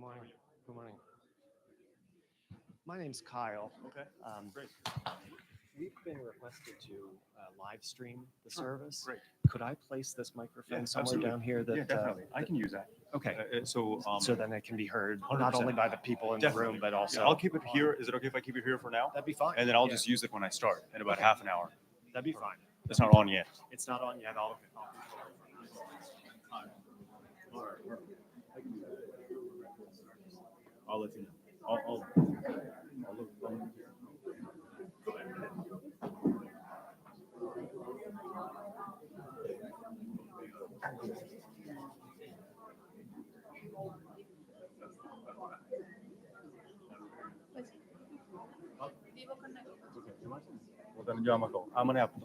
morning. Good morning. My name's Kyle. Okay, great. We've been requested to live stream the service. Great. Could I place this microphone Yeah, somewhere absolutely. down here? That Yeah, definitely. I can use that. Okay. So then it can be heard 100%. not only by the people in the Definitely. room, but also. Yeah, I'll keep it here. Is it okay if I keep it here for now? That'd be fine. And then I'll Yeah. just use it when I start in about half an hour. That'd be fine. It's not on yet. It's not on yet. I'll I'll let you know. I'll look. પોતાને જો આમાં કહો આ મને આપો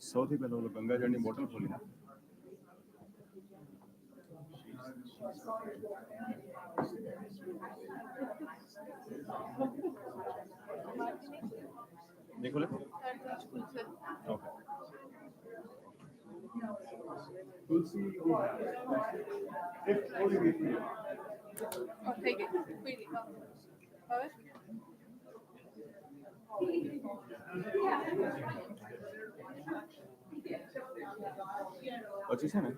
સૌથી પહેલા ઓલો ગંગાજળની બોટલ ખોલી નાખ नहीं खोले ओके तुलसी Ok, quindi vabbè. પછી છે ને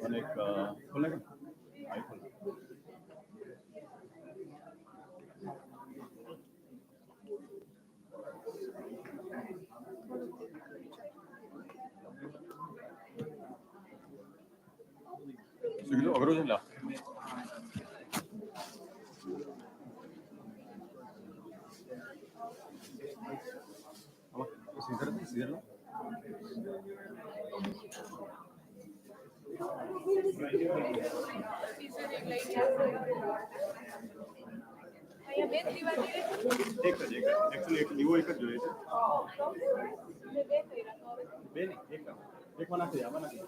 મને એક ખોલે કે આઈ ખોલે Seguido, agarro de la. Síguelo. Actually, એક એવો એક જ જોઈએ છે. બે નહીં, એકમાં નાખી દે, આમાં નાખી દે.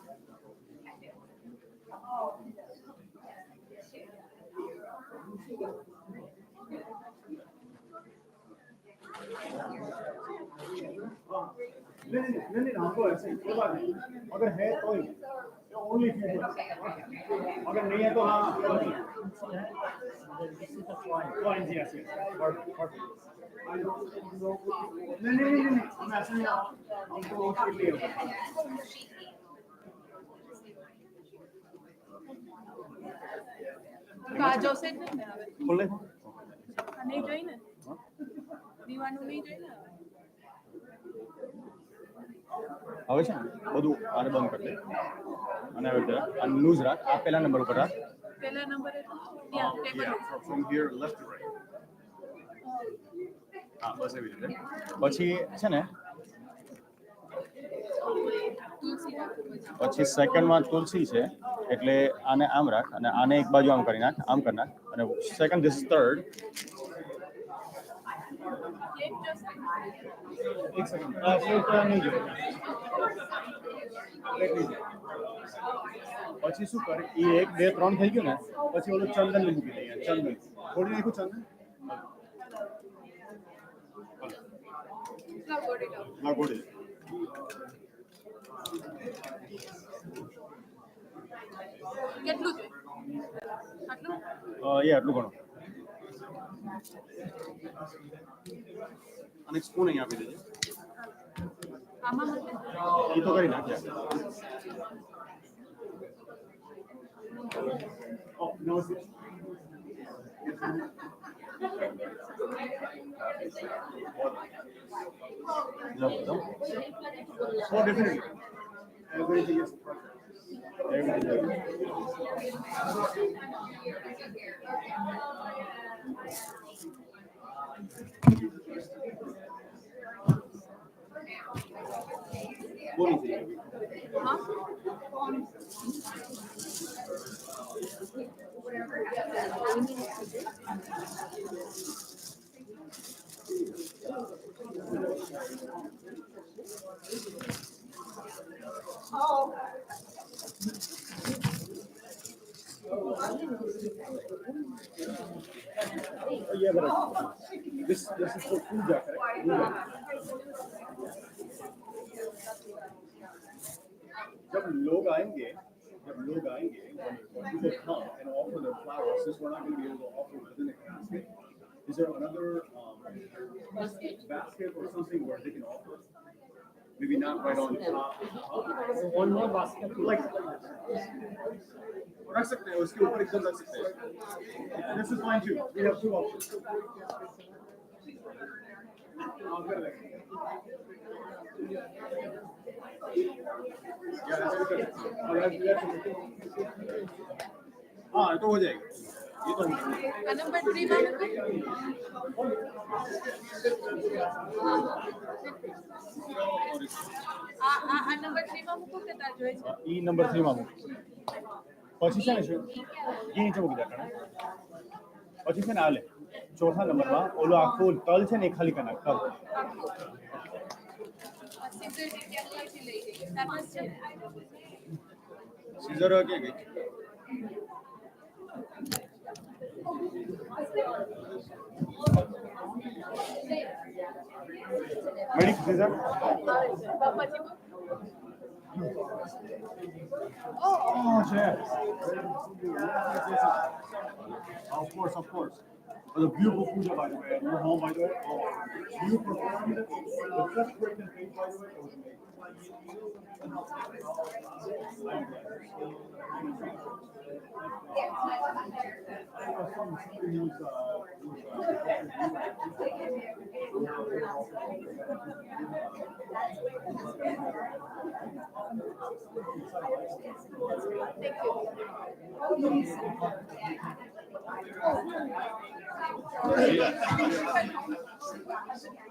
नहीं हमको ऐसे ही कोई बात नहीं अगर है तो ओनली अगर नहीं है तो हाँ पॉइंट यस यस नहीं हम ऐसे नहीं हमको उसके लिए કાજો સેટ ને હવે खोले નહીં જોઈ ને દીવાનું નહીં જોઈ ને હવે છે ને બધું આને બંધ કરી દે અને હવે જરા આ લૂઝ રાખ આ પહેલા નંબર ઉપર રાખ પેલા નંબરે ત્યાં table from here left to right હા બસ એવી રીતે પછી છે ને તુલસી પછી સેકન્ડમાં તુલસી છે એટલે આને આમ રાખ અને આને એક બાજુ આમ કરી નાખ આમ કરી નાખ અને સેકન્ડ ધીસ થર્ડ એક સેકન્ડ નહીં જોઈએ પછી શું કરે એ 1 2 3 થઈ ગયું ને પછી ઓલું ચંદન મૂકી દઈએ ચંદન થોડી નાખું ચંદન ના ગોળી કેટલું છે આટલું એ આટલું ઘણું અને એક સ્પૂન અહીં આપી દેજે આમાં માટે એ તો કરી નાખ્યા નમસ્તે Oh, definitely. Everything is perfect. Everything is Oh, yeah, but this is for puja, correct? Puja. जब लोग आएंगे जब लोग आएंगे when people come and offer their flowers, since we're not going to be able to offer within the casket, is there another basket or something where they can offer? Maybe not right on top. One more basket. Like रख सकते हैं उसके ऊपर एकदम रख सकते हैं. This is fine too. We have two options. I'll get it. Yeah, that's good. हाँ तो हो जाएगा. ये तो આ નંબર 3 માં મૂકો. આ નંબર 3 માં મૂકો કે તાર જોઈએ છે? ઈ નંબર 3 માં મૂકો. પછી છે ને શું? ઈ નીચે મૂકી દે. પછી છે ને આલે ચોથા નંબરમાં ઓલો આખો તલ છે ને એ ખાલી કરી નાખ તલ. સિઝર જગ્યા ક્યાંથી લઈ ગઈ? તાર પાસે છે? सीजर के गई मेडिक सीजर બાપાજી oh yes of course it was a beautiful puja by the way your home by the way you performed it with such great faith by the way it was amazing.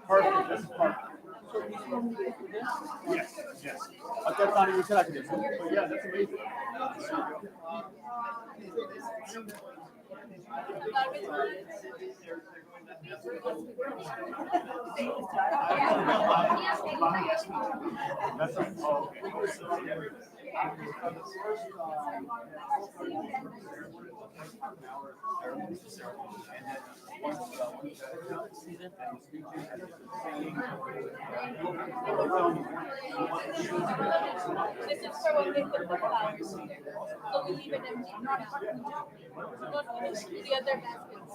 Perfect. This is perfect. Yes, yes. અત્યારે તારી વિશે રાખી દેશું. So yeah, that's amazing. That's right. Oh, This is for when they put the flowers. So we leave it empty, not the other baskets.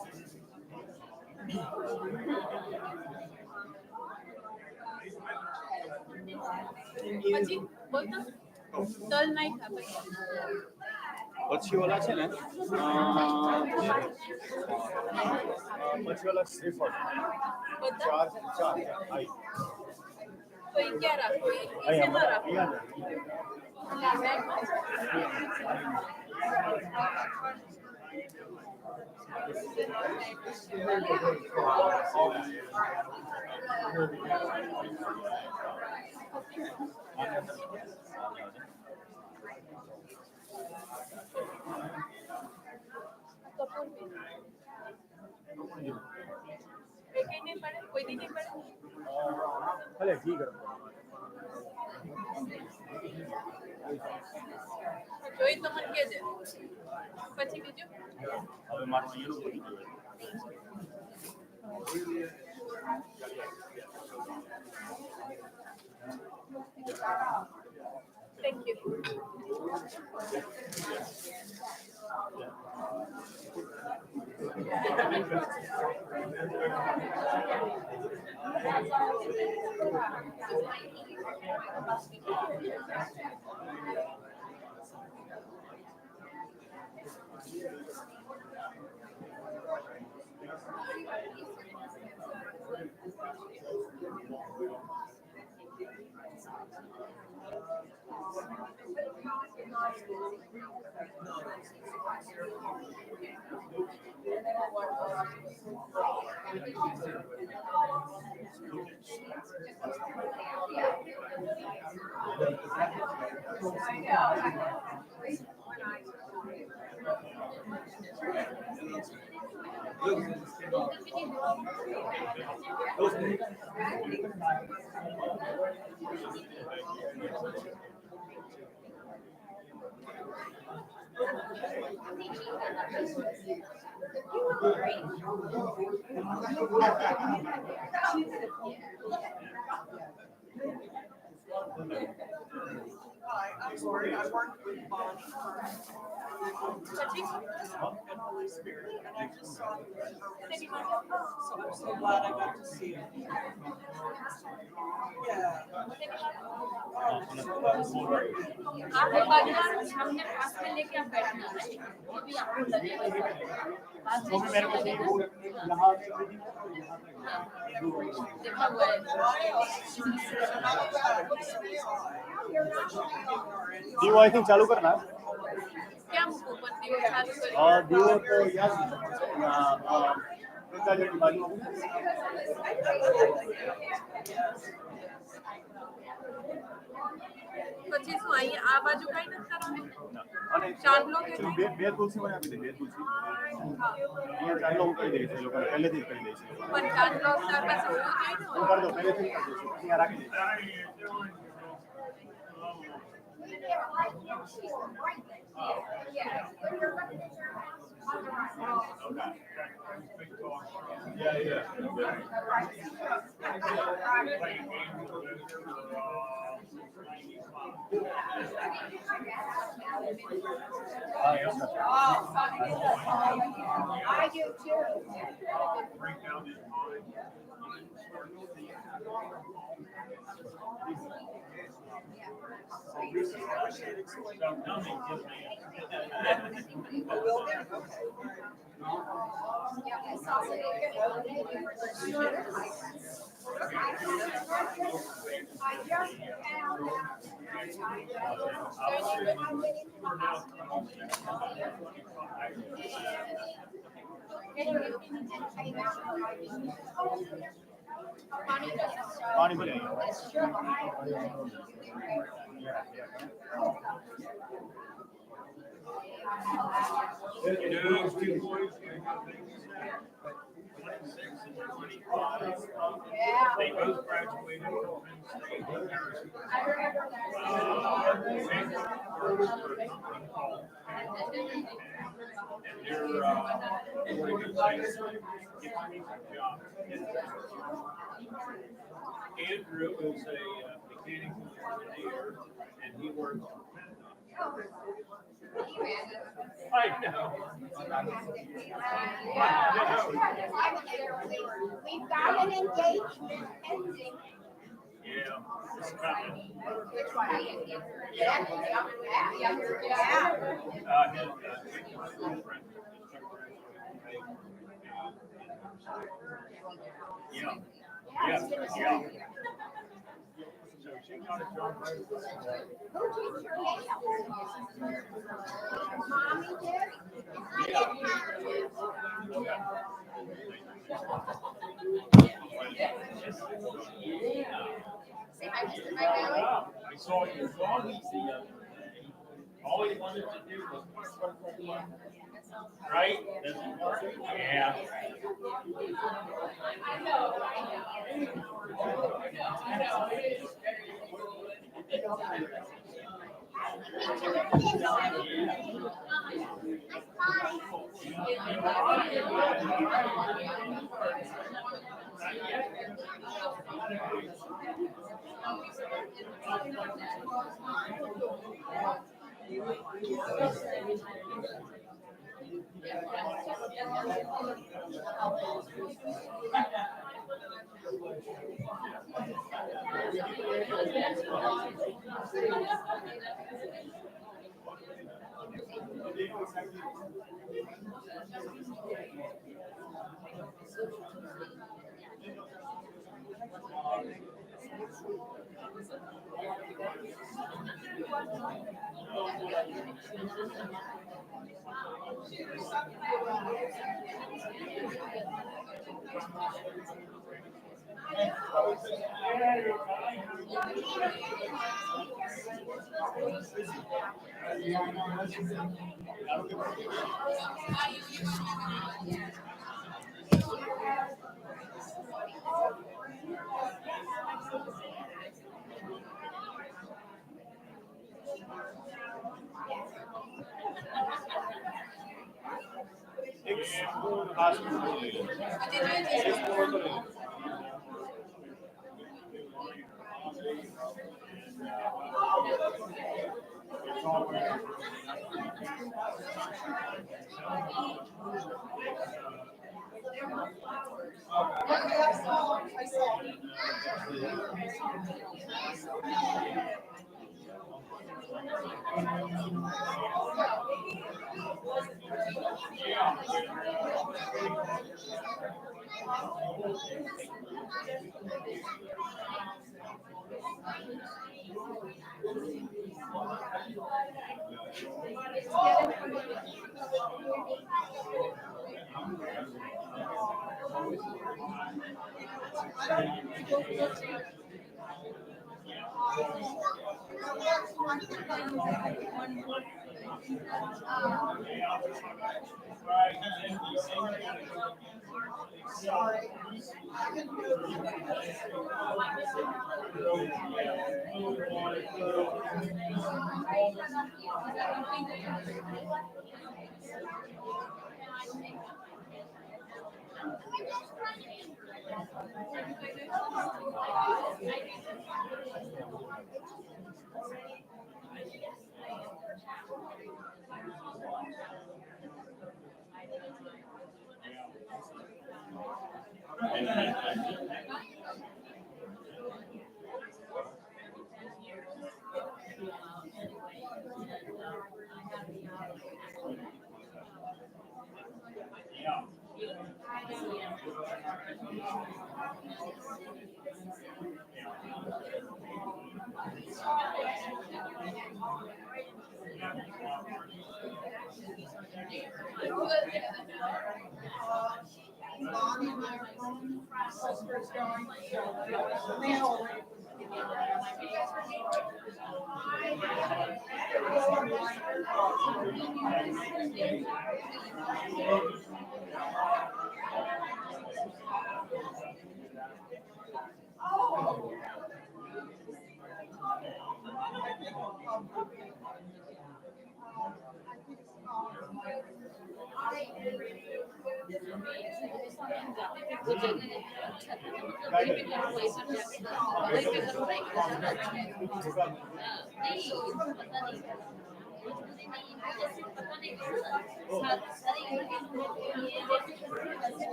પછી બોલતો તલ નહીં ખા ભાઈ. પછી ઓલા છે ને પછી ઓલા શ્રીફળ બધા ચાર ચાર આઈ તો એ ક્યાં રાખો? એ આઈ શેમાં રાખો? અહીંયા આ બેગમાં? કપૂર બી. એક નહીં પડે? કોઈ દી નહીં પડે? ભલે ઘી ગરમ જોઈ તો મને કહેજે. પછી બીજું હવે મારું અહીંયાનું પતી ગયું thank you. Spirit. I worked with Bonnie and Holy Spirit, and I just saw her. So I'm so glad I got to see it. Yeah. आप एक बार ना सामने पास में लेके आप बैठना वो भी आपको लगेगा तो भी मेरे को चाहिए वो यहाँ से देखा हुआ है दीव आई थिंक चालू करना क्या मुझको पत्ती वो चालू करें और दीव तो यार गंगा जल की बाजू પછી શું અહીં આ બાજુ કઈ નથી કરવાનું અને ચાર લોકો બે તુલસી મને આપી દે બે તુલસી અહીંયા ચાલો હું કરી દઈશ એ લોકોને પહેલેથી જ કરી દઈશ પણ ચાર લોકો તાર પાસે હોવું જોઈએ ને હું કરી દઉં પહેલેથી જ કરી દઈશું અહીંયા રાખી દઈશ I do too. Yeah, I saw some I just found पानी भले They both graduated from Penn State. I remember that. And they're pretty good players. Getting me some jobs. Andrew is a mechanical engineer, and he works for I know. We've got an engagement pending. Yeah, it's coming. Which one? Yeah. His girlfriend. Yeah. Yeah. So she got a job right away. Who did your nails? Mommy did? I didn't have to. Say hi, Mr. Mike. I saw your dog the other day. All he wanted to do was right? Yeah. I saw.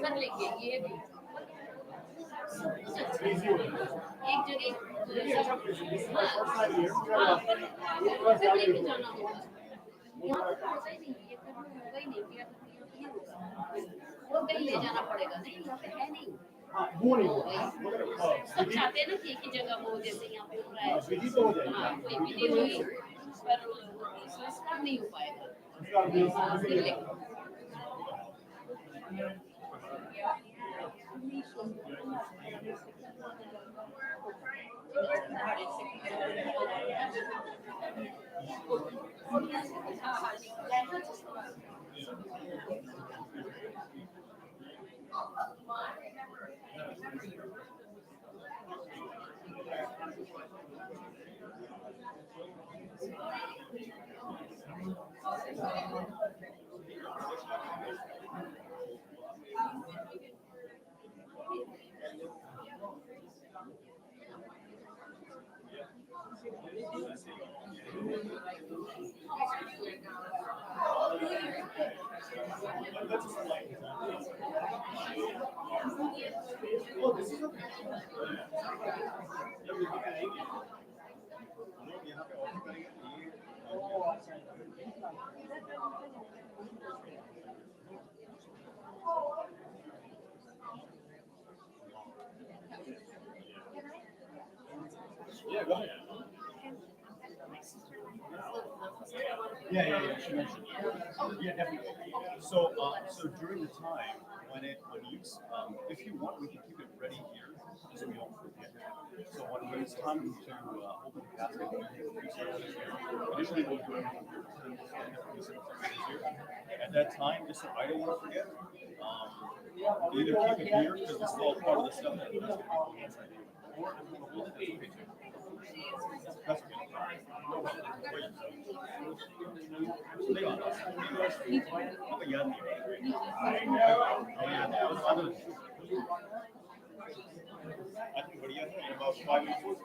कर लेंगे ये भी एक जगह फिर लेके जाना होगा यहाँ तो होता ही नहीं ये फिर होगा ही नहीं किया वो कहीं ले जाना पड़ेगा नहीं यहाँ पे है नहीं वो नहीं होगा सब चाहते हैं ना कि एक ही जगह हो जैसे यहाँ पे हो रहा है विधि तो हो जाएगी हाँ कोई विधि हुई पर संस्कार नहीं हो पाएगा हाँ, फिर लेके Yeah, go ahead. Yeah. She mentioned. Yeah, definitely. So during the time when you, if you want, we can keep it ready here, so we don't forget. So when it's time to open the casket, we take a research here. Initially, we'll do everything here. Then we'll stand up and research here. At that time, just so I don't want to forget, either keep it here because this is all part of the stuff that is going to be going inside the unit, or if we hold it, that's okay too. That's okay. No problem. Wait. Stay on. आपको याद नहीं है I think बढ़िया है about 5 minutes.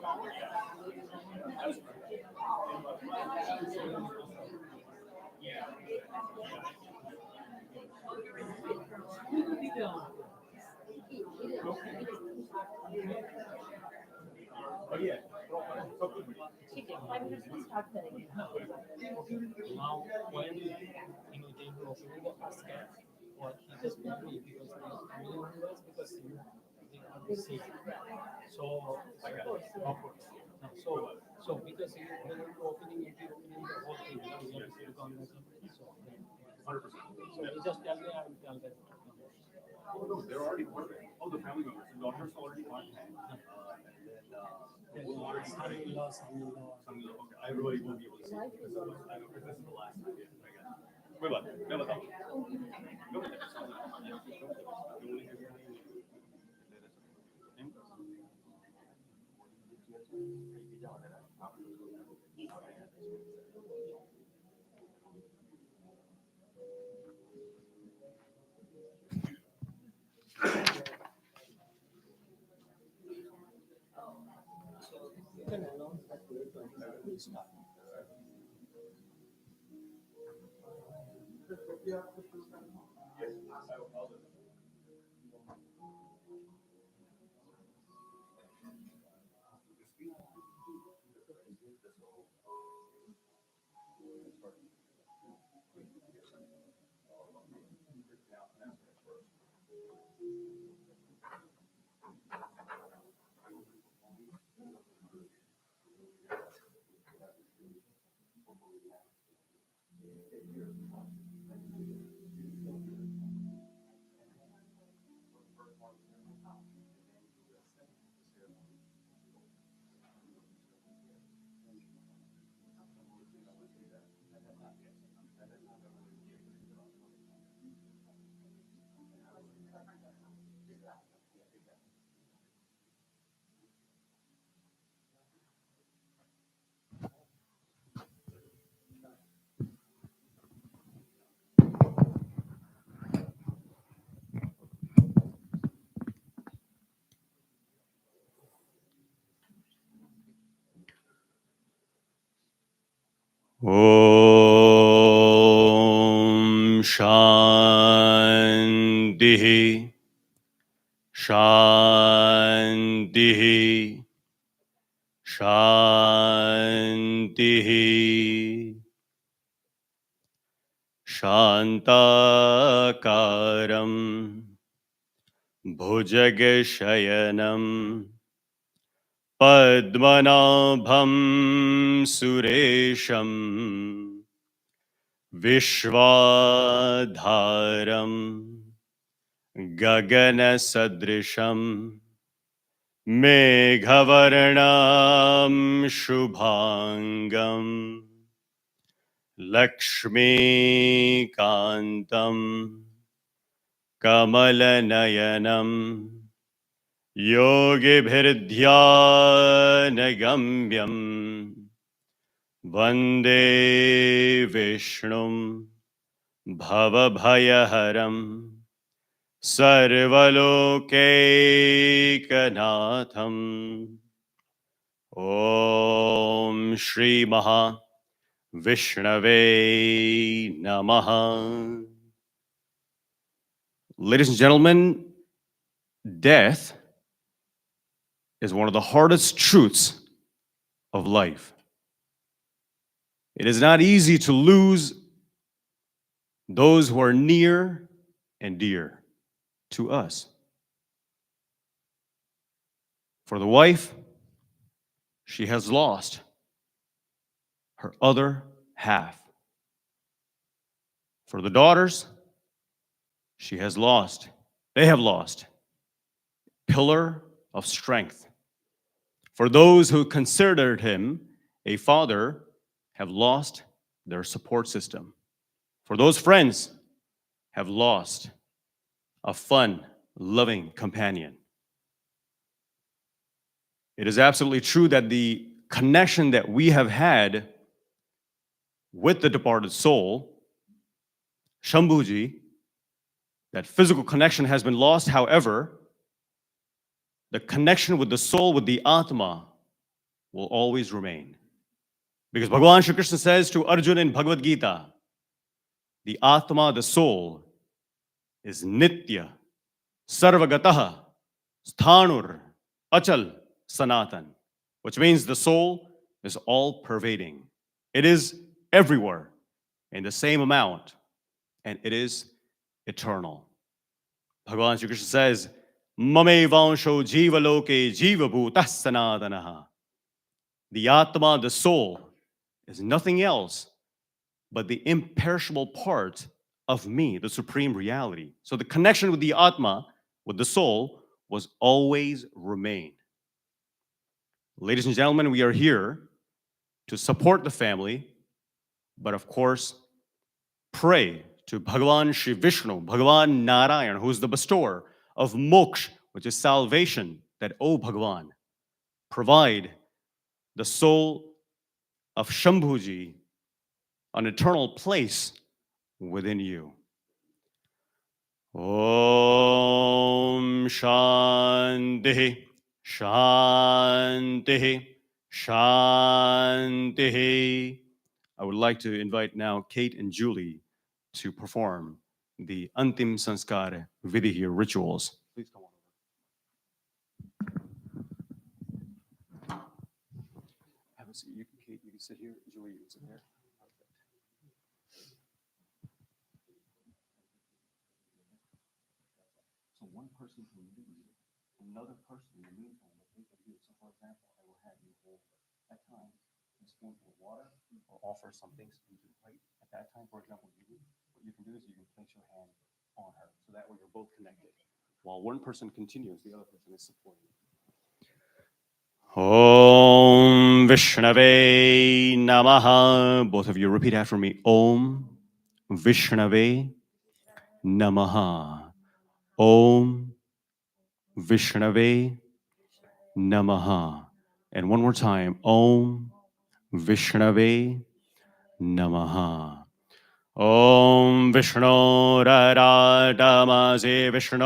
बढ़िया है सब कुछ बढ़िया ठीक है 5 मिनट में स्टार्ट करेंगे Now, when they were opening the first gate, what he just told me because they really wanted us because they are the same. So, I got it. No, so because when we were opening it, the whole thing, you have to see the conversation. So, 100%. so you just tell me, I will tell them. Oh no, they're already perfect. Oh, the family members, the daughters already contact, and then we'll already Son-in-law, son-in-law. Okay, I really won't be able to see it because I know this is the last time. Yeah, I got it. Wait, what? No, no, no. No, no, You can announce that today 27 will start. Om Shanti Shanti Shanti Shantakaram Bhujagashayanam Padmanabham Suresham Vishwadharam Gagana Sadrisham Meghavarnam Shubhangam Lakshmi Kantam Kamalanayanam Yogibhirdhyanagamyam Vande Vishnum Bhavabhayaharam Sarvalokekanatham Om Shri Maha Vishnave Namaha. Ladies and gentlemen, death is one of the hardest truths of life. It is not easy to lose those who are near and dear to us. For the wife, she has lost her other half. For the daughters, they have lost pillar of strength. For those who considered him a father, have lost their support system. For those friends, have lost a fun, loving companion. It is absolutely true that the connection that we have had with the departed soul Shambhuji, that physical connection has been lost. However, the connection with the soul, with the Atma, will always remain. Because Bhagavan Shri Krishna says to Arjuna in Bhagavad Gita, the Atma, the soul, is Nitya, Sarvagataha, Sthanur, Achal, Sanatan, which means the soul is all pervading. It is everywhere in the same amount, and it is eternal. Bhagavan Shri Krishna says, Mame vansho jiva loke jiva bhutah sanatanaha. The Atma, the soul, is nothing else but the imperishable part of me, the supreme reality. So the connection with the Atma, with the soul, was always remain. Ladies and gentlemen, we are here to support the family, but of course, pray to Bhagavan Shri Vishnu, Bhagavan Narayan, who is the bestower of moksha, which is salvation, that, O Bhagavan, provide the soul of Shambhuji an eternal place within you. Om Shanti, Shanti, Shanti. I would like to invite now Kate and Julie to perform the Antim Sanskar Vidhi here rituals. Please come on. Have a seat. Kate, you can sit here. Julie, you can sit there. So one person can lead, another person in the meantime will think of you. So for example, I will have you hold at times a spoonful of water or offer some things into the plate. At that time, for example, what you can do is you can place your hand on her. So that way you're both connected. While one person continues, the other person is supporting. Om Vishnave Namaha. Both of you repeat after me. Om Vishnave Namaha. Om Vishnave Namaha. And one more time. Om Vishnave Namaha. Om Vishnu Radhamase Vishnu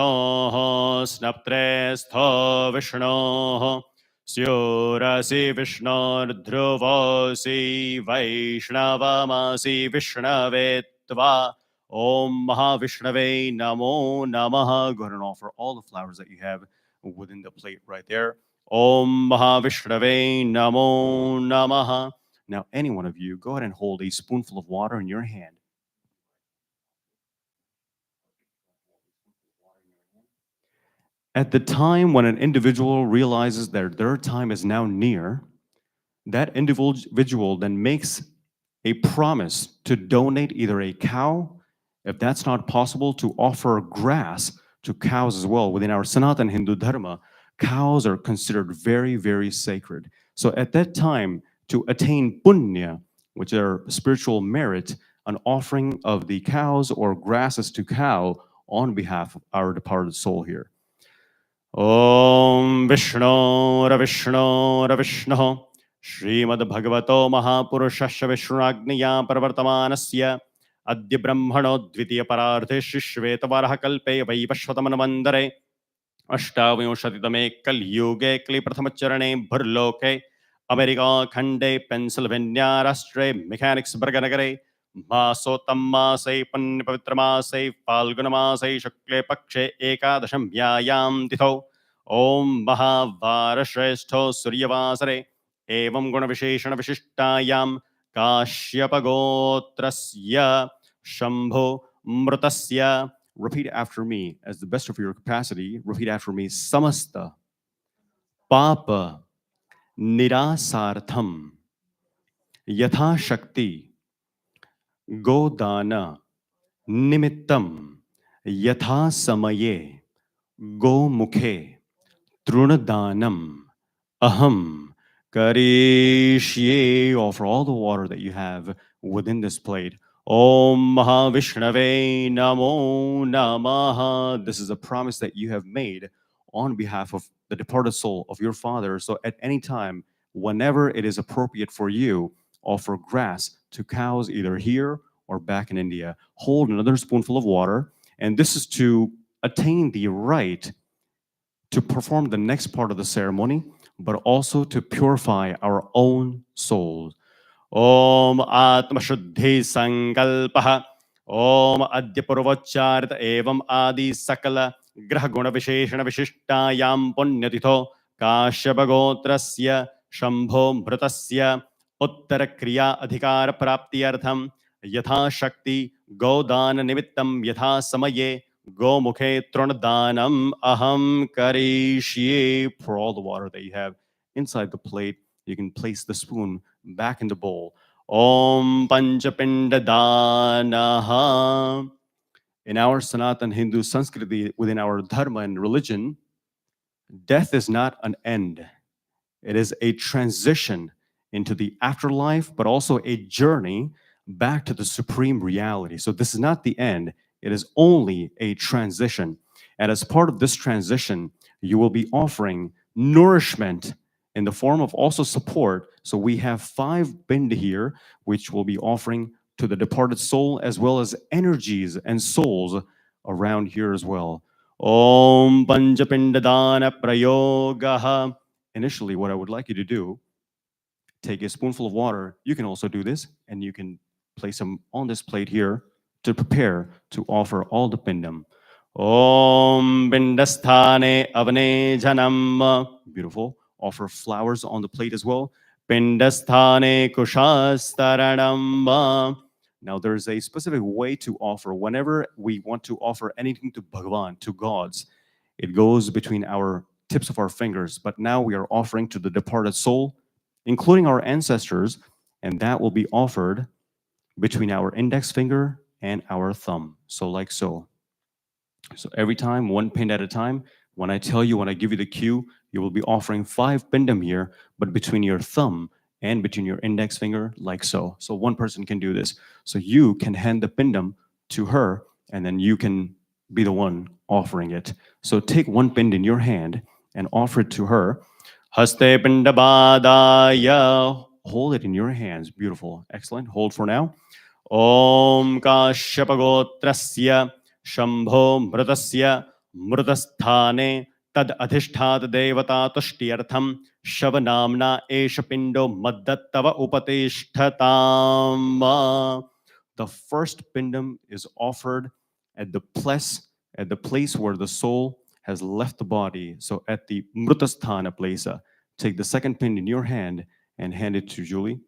Snaptre Stho Vishnu Syurasi Vishnu Dhruvasi Vaishnavamasi Vishnavetva. Om Mahavishnave Namo Namaha. Go ahead and offer all the flowers that you have within the plate right there. Om Mahavishnave Namo Namaha. Now, any one of you, go ahead and hold a spoonful of water in your hand. At the time when an individual realizes that their time is now near, that individual then makes a promise to donate either a cow, if that's not possible, to offer grass to cows as well. Within our Sanatan Hindu Dharma, cows are considered very, very sacred. So at that time, to attain punya, which are spiritual merit, an offering of the cows or grasses to cow on behalf of our departed soul here. Om Vishnu Ravishnu Ravishnu Srimad Bhagavato Mahapurushasya Vishnuragniya Paravartamanasya Adya Brahmano Dvitiya Pararthe Shishvetavaraha Kalpe Vaivashvatamanavandare Ashtavayoshatitame Kalyuge Kli Prathamacharane Bhurloke America Khande Pennsylvania Rastre Mechanics Berganagare Masotammasai Pannipavitramasai Falgunamasai Shukle Pakshe Ekadasham Vyayam Titho Om Mahavarashrestho Suryavasare Evam Gunavisheshana Vishishtayam Kashyapagotrasya Shambho Mrutasya. Repeat after me as the best of your capacity. Repeat after me. Samasta Papa Nirasartham Yatha Shakti Godana Nimittam Yatha Samaye Go Mukhe Trunadanam Aham Karishye. Offer all the water that you have within this plate. Om Mahavishnave Namo Namaha. This is a promise that you have made on behalf of the departed soul of your father. So at any time, whenever it is appropriate for you, offer grass to cows either here or back in India, hold another spoonful of water. And this is to attain the right to perform the next part of the ceremony, but also to purify our own souls. Om Atma Shuddhi Sankalpaha. Om Adya Purvaccharit Evam Adi Sakala Graha Guna Visheshana Vishishtayam Punyatitho Kashyapa Shambho Mritasya Uttara Kriya Adhikara Praptiyartham Yatha Shakti Godana Nimittam Yatha Samaye Gomukhe Trundanam Aham Karishye. Pour all the water that you have inside the plate. You can place the spoon back in the bowl. Om Panchapinda Danaha. In our Sanatan Hindu Sanskriti, within our dharma and religion, death is not an end. It is a transition into the afterlife, but also a journey back to the supreme reality. So this is not the end. It is only a transition. And as part of this transition, you will be offering nourishment in the form of also support. So we have 5 pind here, which will be offering to the departed soul, as well as energies and souls around here as well. Om Panchapindadana Prayogaha. Initially, what I would like you to do, take a spoonful of water. You can also do this, and you can place them on this plate here to prepare to offer all the pindam. Om Pindasthane Avane Janam. Beautiful. Offer flowers on the plate as well. Pindasthane Kushastaranam. Now, there's a specific way to offer. Whenever we want to offer anything to Bhagavan, to gods, it goes between our tips of our fingers. But now we are offering to the departed soul, including our ancestors, and that will be offered between our index finger and our thumb. So like so. So every time, 1 pind at a time. When I tell you, when I give you the cue, you will be offering 5 pindam here, but between your thumb and between your index finger, like so. So one person can do this. So you can hand the pindam to her, and then you can be the one offering it. So take 1 pind in your hand and offer it to her. Haste pindabadaya. Hold it in your hands. Beautiful. Excellent. Hold for now. Om Kashyapagotrasya Shambho Mritasya Mritasthane Tad Adhishthad Devata Tushtiyartham Shavanamna Esha Pindo Maddattava Upatishtatam. The first pindam is offered at the place where the soul has left the body. So at the Mritasthana place. Take the second pind in your hand and hand it to Julie.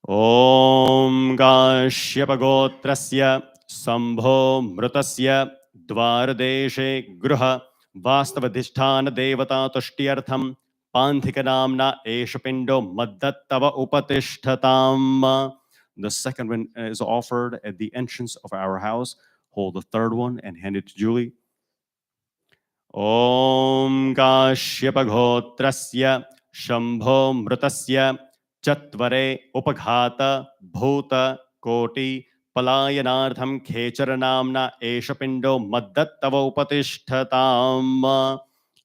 Om Kashyapagotrasya Sambho Mritasya Dvaradeshe Gruha Vastavadhishthana Devata Tushtiyartham Panthika Esha Pindo Maddattava Upatishtatam. The second one is offered at the entrance of our house. Hold the third one and hand it to Julie. Om Kashyapagotrasya Shambho Mritasya Chatvare Upaghata Bhuta Koti Palayanartham Khecharanamna Esha Pindo Maddattava Upatishtatam.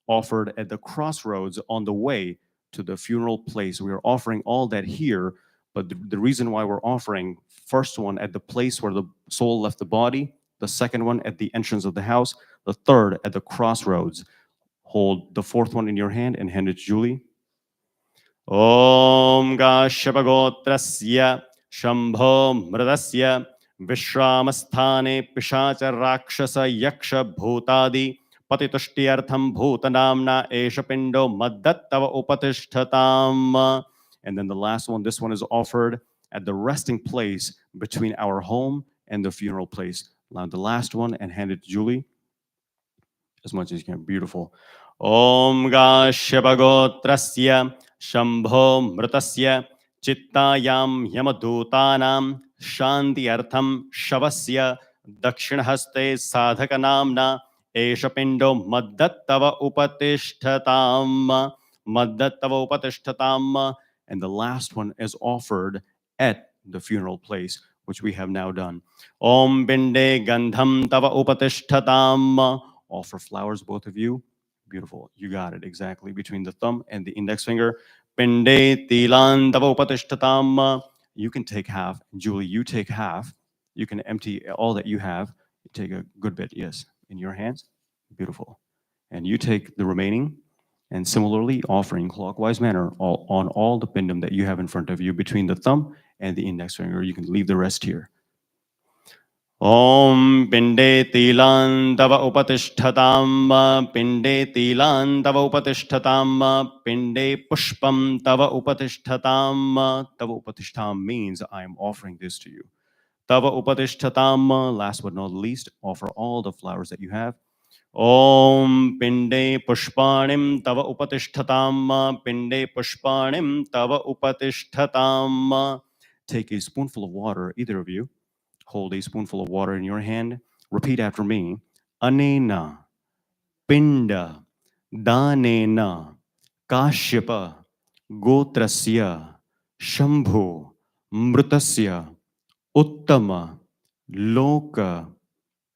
Offered at the crossroads on the way to the funeral place. We are offering all that here, but the reason why we're offering, first one at the place where the soul left the body, the second one at the entrance of the house, the third at the crossroads. Hold the fourth one in your hand and hand it to Julie. Om Kashyapagotrasya Shambho Mritasya Vishramasthane Pishacha Rakshasa Yaksha Bhutadi Patitushtiyartham Bhutanamna Esha Pindo Maddattava Upatishtatam. And then the last one, this one is offered at the resting place between our home and the funeral place. Now the last one, and hand it to Julie as much as you can. Beautiful. Om Kashyapagotrasya Shambho Mritasya Chittayam Yamadutanam Shanti Artham Shavasya Dakshinhaste Sadhakanamna Esha Pindo Maddattava Upatishtatam. Maddattava Upatishtatam. And the last one is offered at the funeral place, which we have now done. Om Binde Gandham Tava Upatishtatam. Offer flowers, both of you. Beautiful. You got it exactly between the thumb and the index finger. Pinde Tilan Tava Upatishtatam. you can take half. Julie, you take half. You can empty all that you have. You take a good bit, yes, in your hands. Beautiful. And you take the remaining, and similarly offering clockwise manner on all the pindam that you have in front of you between the thumb and the index finger. You can leave the rest here. Om pinde tilan tava upatishtatam pinde tilan tava upatishtatam pinde pushpam tava upatishtatam. Tava upatishtam means I am offering this to you. Tava upatishtatam, last but not least, offer all the flowers that you have. Om pinde pushpanim tava upatishtatam pinde pushpanim tava upatishtatam. Take a spoonful of water, either of you. Hold a spoonful of water in your hand. Repeat after me. Anena, pinda, danena, kashyapa, gotrasya, shambhu, mrutasya, uttama, loka,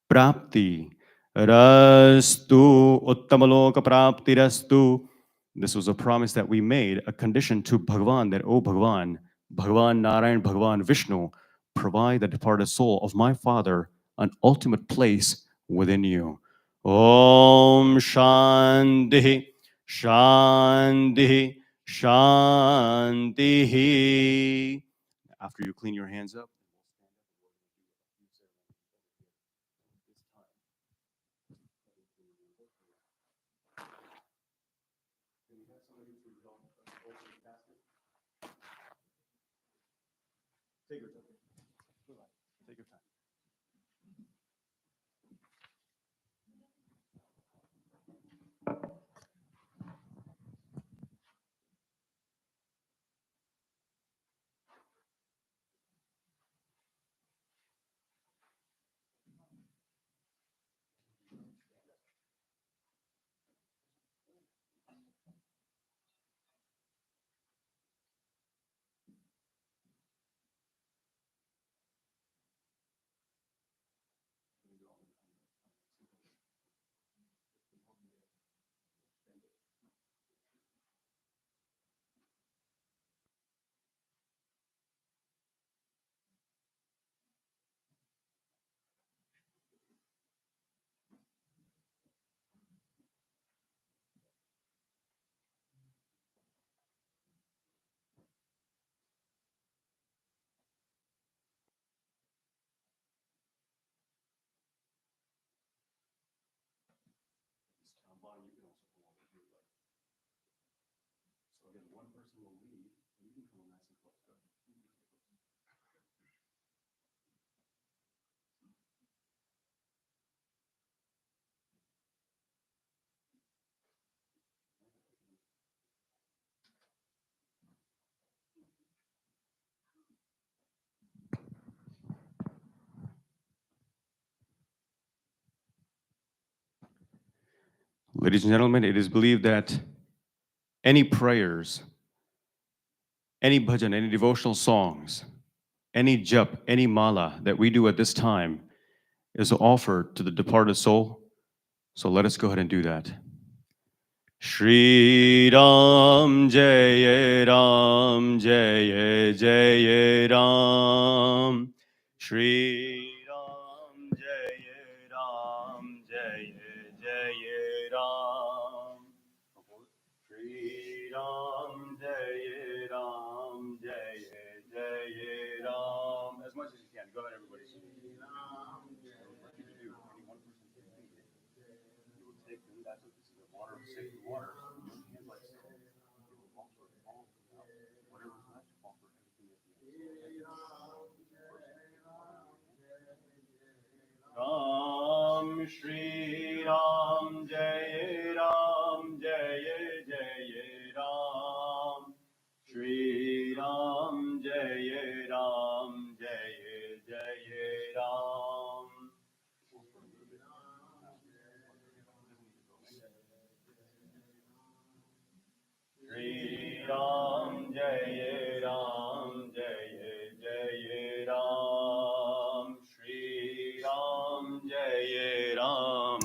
prapti, rastu, uttamaloka prapti rastu. This was a promise that we made, a condition to Bhagavan that, oh Bhagavan, Bhagavan Narayan, Bhagavan Vishnu, provide the departed soul of my father an ultimate place within you. Om Shanti, Shanti, Shanti. After you clean your hands up, take your time. Take your time. Ladies and gentlemen, it is believed that any prayers, any bhajan, any devotional songs, any jap, any mala that we do at this time is offered to the departed soul. So let us go ahead and do that. Shri Ram Jaya Ram Jaya Jaya Ram. Shri Ram Jaya Ram Jaya Jaya Ram. Shri Ram Jaya Ram Jaya Jaya Ram. As much as you can. Go ahead, everybody. Shri Ram Jaya. What you do? Any one person can lead it. You will take them. That's what this is. The water, sacred water. You can't let it go. You will offer all out. Whatever's left, offer everything at the end. Ram Shri Ram Jaya Ram Jaya Jaya Ram. Shri Ram Jaya Ram Jaya Jaya Ram. Shri Ram Jaya Ram Jaya Jaya Ram. Shri Ram Jaya Ram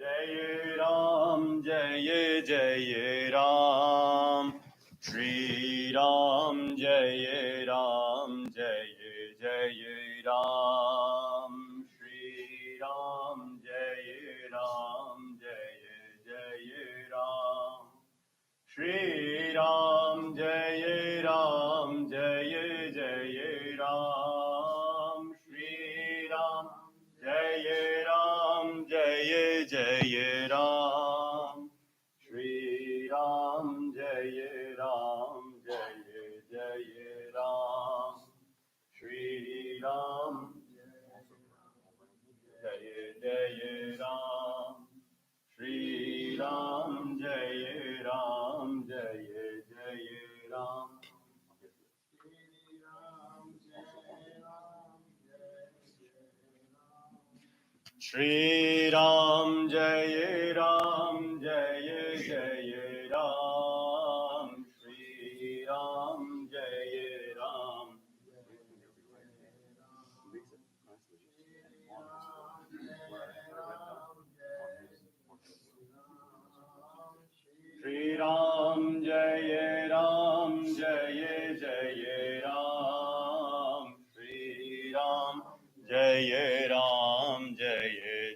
Jai Ram, Jai Jai Ram, Shri Ram, Jai Ram, Jai Jai Ram, Shri Ram, Jai Ram, Jai Jai Ram, Shri Ram, Jai Ram, Jai Jai Ram, Shri Ram, Jai Ram, Jai Jai Ram, Shri Ram, Jai Ram, Jai Jai Ram, Shri Ram, Jai Jai Ram, Shri Ram, Jai Ram, Jai Jai Ram. Shri Ram, Jai Ram, Jai Jai Ram, Shri Ram, Jai Ram. Shri Ram, Jai Ram, Jai Jai Ram, Shri Ram, Jai Ram, Jai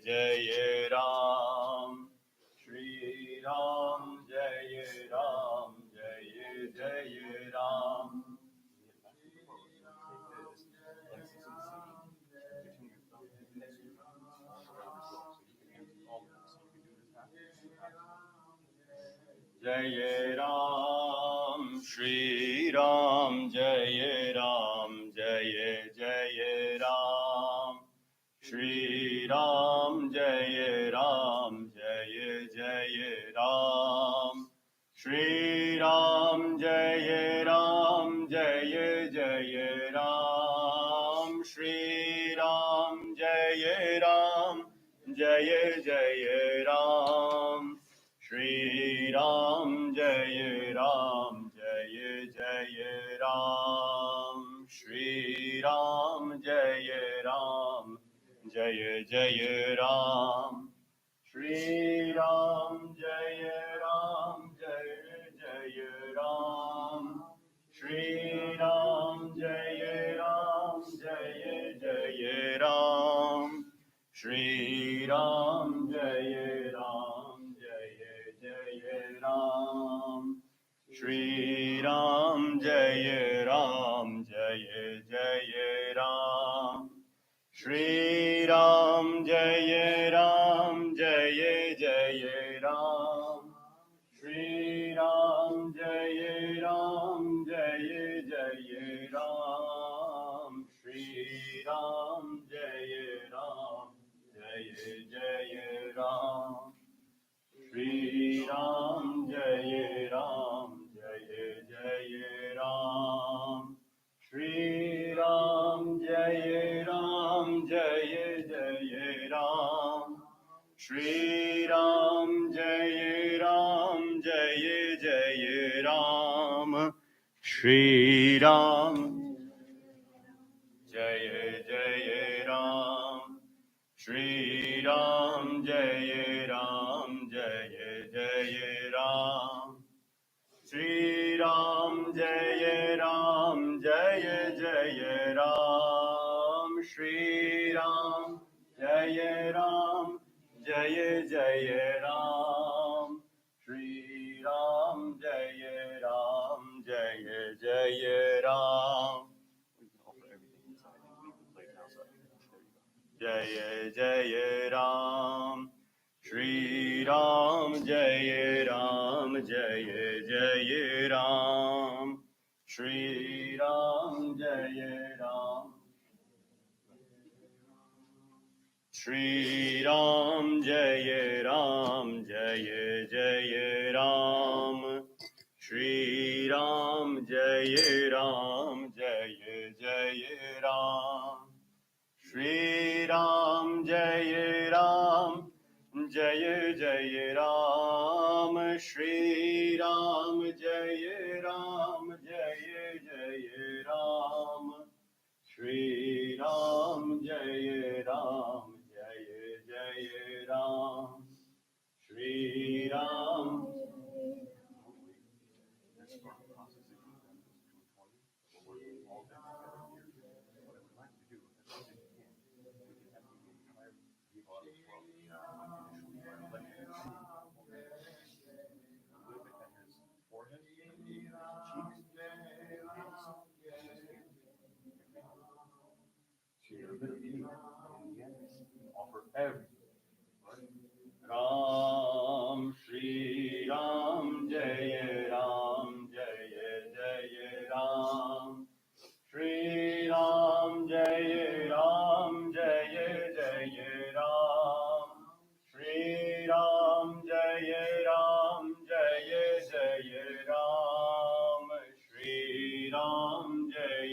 Jai Ram, Shri Ram, Jai Ram, Jai Jai Ram. Jai Ram, Shri Ram, Jai Ram, Jai Jai Ram, Shri Ram, Jai Ram, Jai Jai Ram, Shri Ram, Jai Ram, Jai Jai Ram, Shri Ram, Jai Ram, Jai Jai Ram. Shri Ram, Jai Ram, Jai Jai Ram, Shri Ram, Jai Ram, Jai Jai Ram, Shri Ram, Jai Ram, Jai Jai Ram, Shri Ram, Jai Ram, Jai Jai Ram, Shri Ram, Jai Ram, Jai Jai Ram, Shri Ram, Jai Ram, Jai Jai Ram, Shri Ram, Jai Ram, Jai Jai Ram, Shri Ram, Jai Ram, Jai Jai Ram, Shri Ram, Jai Ram, Jai Jai Ram, Shri Ram, Jai Ram, Jai Jai Ram, Shri Ram, Jai Ram, Jai Jai Ram, Shri Ram, Jai Ram, Jai Jai Ram, Shri Ram, Jai Jai Ram, Shri Ram, Jai Ram, Jai Jai Ram, Shri Ram, Jai Ram, Jai Jai Ram, Shri Ram, Jai Ram, Jai Jai Ram, Shri Ram, Jai Ram, Jai Jai Ram. We can offer everything inside and leave the plate outside. There you go. Jai Jai Ram, Shri Ram, Jai Ram, Jai Jai Ram, Shri Ram, Jai Ram, Shri Ram, Jai Ram, Jai Jai Ram, Shri Ram, Jai Ram, Jai Jai Ram, Shri Ram, Jai Ram, Jai Jai Ram, Shri Ram, Jai Ram, Jai Jai Ram, Shri Ram, Jai Ram, Jai Jai Ram, thought of what we initially were. But a little bit at his forehead, cheeks, hands. Share a bit of me in the end. Offer everything. Ram Shri Ram Jaya Ram Jaya Jaya Ram Shri Ram Jaya Ram Jaya Jaya Ram Shri Ram Jaya Ram Jaya Jaya Ram Shri Ram Jaya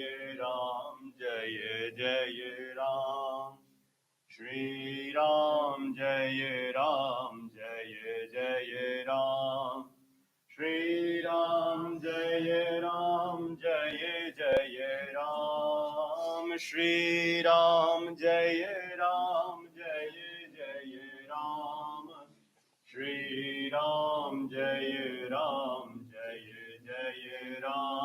Ram Jaya Jaya Ram Shri Ram Jaya Ram Jaya Jaya Ram Shri Ram Jaya Ram Jaya Jaya Ram Shri Ram Jaya Ram Jaya Jaya Ram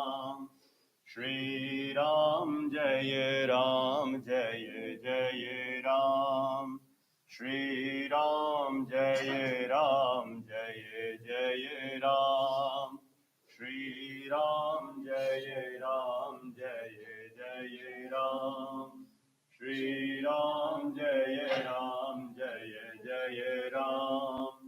Shri Ram Jaya Ram Jaya Jaya Ram Shri Ram Jaya Ram Jaya Jaya Ram Shri Ram Jaya Ram Jaya Jaya Ram Shri Ram Jaya Ram Jaya Jaya Ram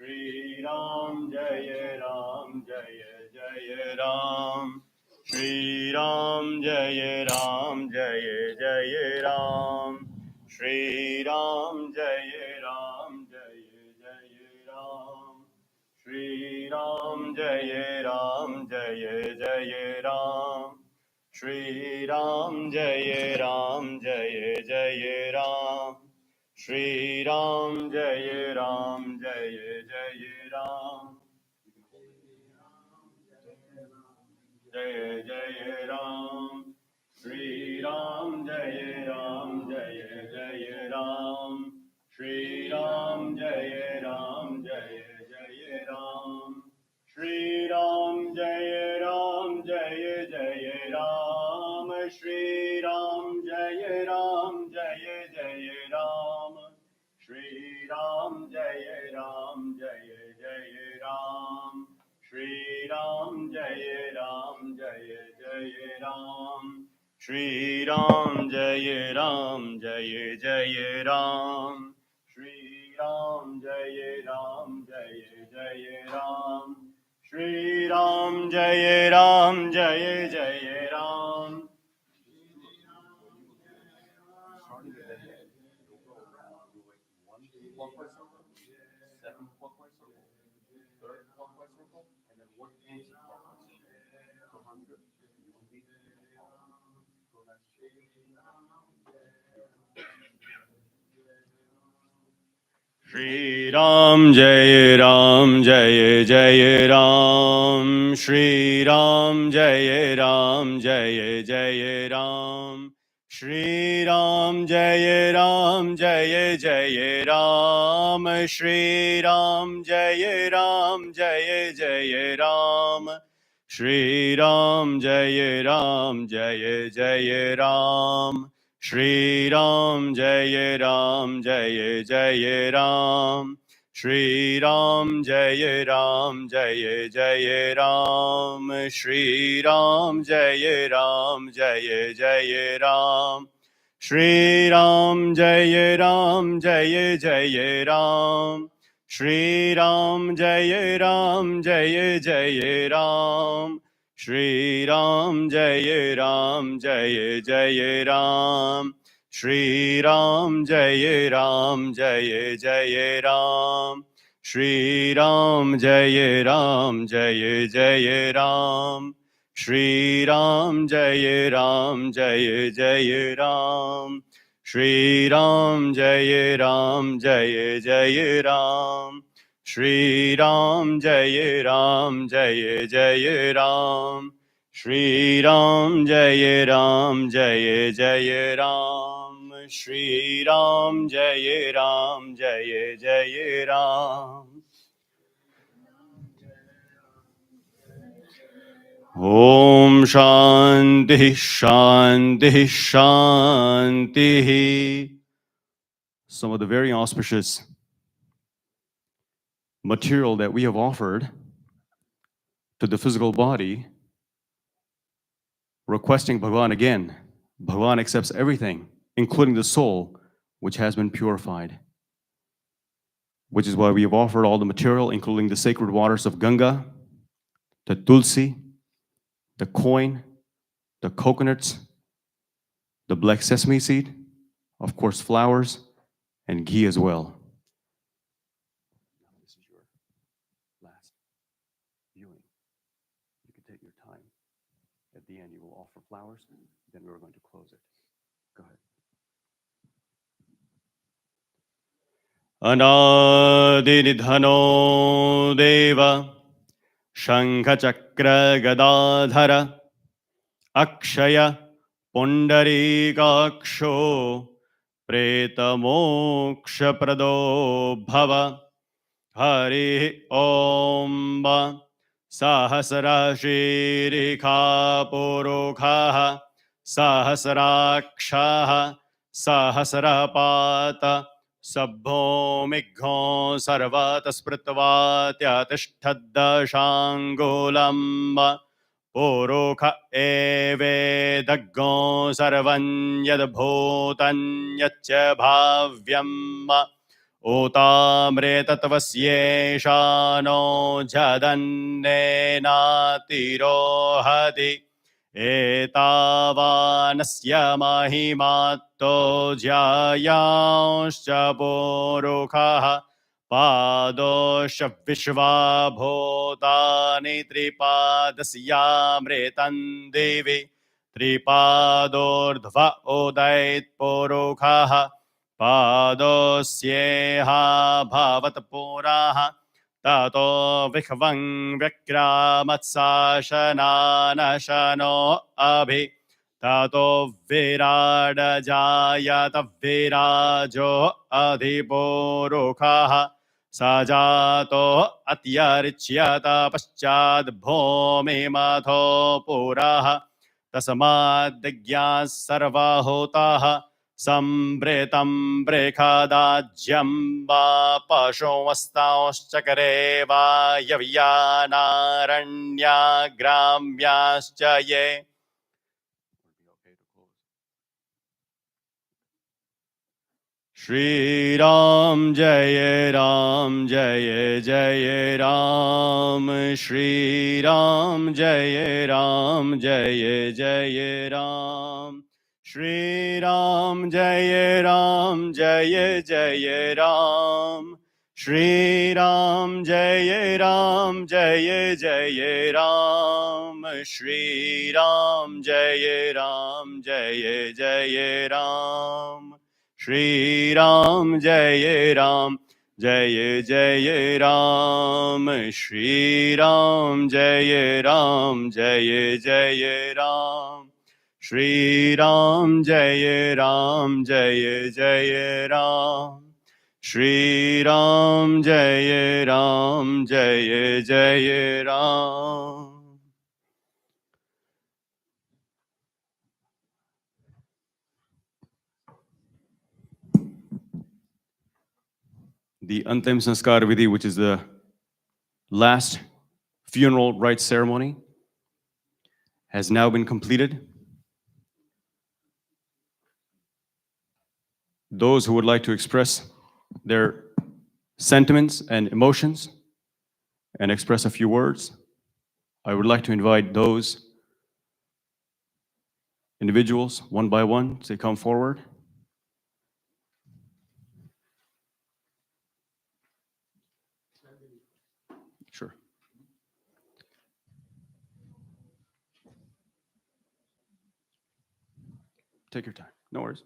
Shri Ram Jaya Ram Jaya Jaya Ram Shri Ram Jaya Ram Jaya Jaya Ram Shri Ram Jaya Ram Jaya Jaya Ram Shri Ram Jaya Ram Jaya Jaya Ram Shri Ram Jaya Ram Jaya Jaya Ram Shri Ram Jaya Ram Jaya Jaya Ram Shri Ram Jaya Ram Jaya Jaya Ram Jaya Jaya Ram Shri Ram Jaya Ram Jaya Jaya Ram Shri Ram Jaya Ram Jaya Jaya Ram Shri Ram Jaya Ram Jaya Jaya Ram Shri Ram Jaya Ram Jaya Jaya Ram Shri Ram Jaya Ram Jaya Jaya Ram Shri Ram Jaya Ram Jaya Jaya Ram Shri Ram Jaya Ram Jaya Jaya Ram Shri Ram Jaya Ram Jaya Jaya Ram Shri Ram Jaya Ram Jaya Jaya Ram Starting with the head, you'll go around, do like one clockwise circle, 7 clockwise circle, third clockwise circle, and then one anti-clockwise circle. So how good? You will be go next. Shri Ram Jai Ram Jai Jai Ram Shri Ram Jai Ram Jai Jai Ram Shri Ram Jai Ram Jai Jai Ram Shri Ram Jai Ram Jai Jai Ram Shri Ram Jai Ram Jai Jai Ram Shri Ram Jai Ram Jai Jai Ram Shri Ram Jai Ram Jai Jai Ram Shri Ram Jai Ram Jai Jai Ram Shri Ram Jai Ram Jai Jai Ram Shri Ram Jai Ram Jai Jai Ram Shri Ram Jai Ram Jai Jai Ram Shri Ram Jai Ram Jai Jai Ram Shri Ram Jai Ram Jai Jai Ram Shri Ram Jai Ram Jai Jai Ram Shri Ram Jai Ram Jai Jai Ram Shri Ram Jai Ram Jai Jai Ram Shri Ram Jai Ram Jai Jai Ram Shri Ram Jai Ram Jai Jai Ram Om Shanti Shanti Shanti some of the very auspicious material that we have offered to the physical body, requesting Bhagavan again. Bhagavan accepts everything, including the soul, which has been purified. Which is why we have offered all the material, including the sacred waters of Ganga, the tulsi, the coin, the coconuts, the black sesame seed, of course, flowers, and ghee as well. This is your last viewing. You can take your time. At the end, you will offer flowers, then we're going to close it. Go ahead. Anadinidhano deva Shankachakra Gadadhara Akshaya Pundarikaksho Pretamoksha Prado Bhava Hari Om Sahasrashirikha Purukha Sahasraksha Sahasrapata Sabbho Mighho Sarvata Spritvatyatishthadashangulam Purukha eve daggo sarvan yad bhutan yaccha bhavyam Utamretatvasyeşano jadannena tirohati etavanasya mahimatto jyayanscha purukha padosha vishvabhutani tripadasyaamritan devi tripadordhva udait purukha Padosyeha bhavat puraha tato vikhvang vikramatsasananashano abhi tato virada jayata virajo adhipurukha sajato atyarichyata paschad bhomi matho puraha tasmadgyas sarvahotaha Sambritam brekadajyam va pashovastaoschakare va yavyanaranya gramyascha ye. Shri Ram Jaya Ram Jaya Jaya Ram Shri Ram Jaya Ram Jaya Jaya Ram Shri Ram Jaya Ram Jaya Jaya Ram Shri Ram Jaya Ram Jaya Jaya Ram Shri Ram Jaya Ram Jaya Jaya Ram Shri Ram Jaya Ram Jaya Jaya Ram Shri Ram Jaya Ram Jaya Jaya Ram Shri Ram Jaya Ram Jaya Jaya Ram Shri Ram Jaya Ram Jaya Jaya Ram. The Antim Sanskar Vidhi, which is the last funeral rite ceremony, has now been completed. Those who would like to express their sentiments and emotions and express a few words, I would like to invite those individuals one by one to come forward. Sure. Take your time. No worries.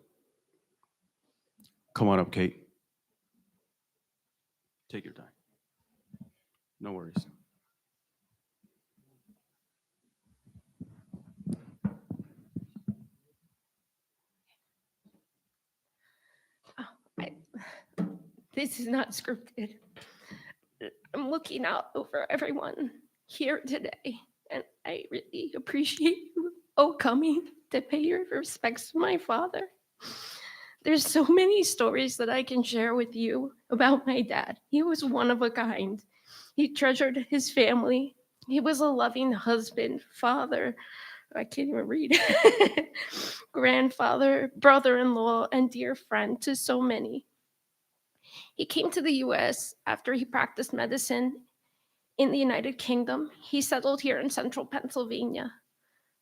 Come on up, Kate. Take your time. No worries. This is not scripted. I'm looking out over everyone here today, and I really appreciate you all coming to pay your respects to my father. There's so many stories that I can share with you about my dad. He was one of a kind. He treasured his family. He was a loving husband, father, I can't even read, grandfather, brother in law, and dear friend to so many. He came to the US after he practiced medicine in the United Kingdom. He settled here in central Pennsylvania.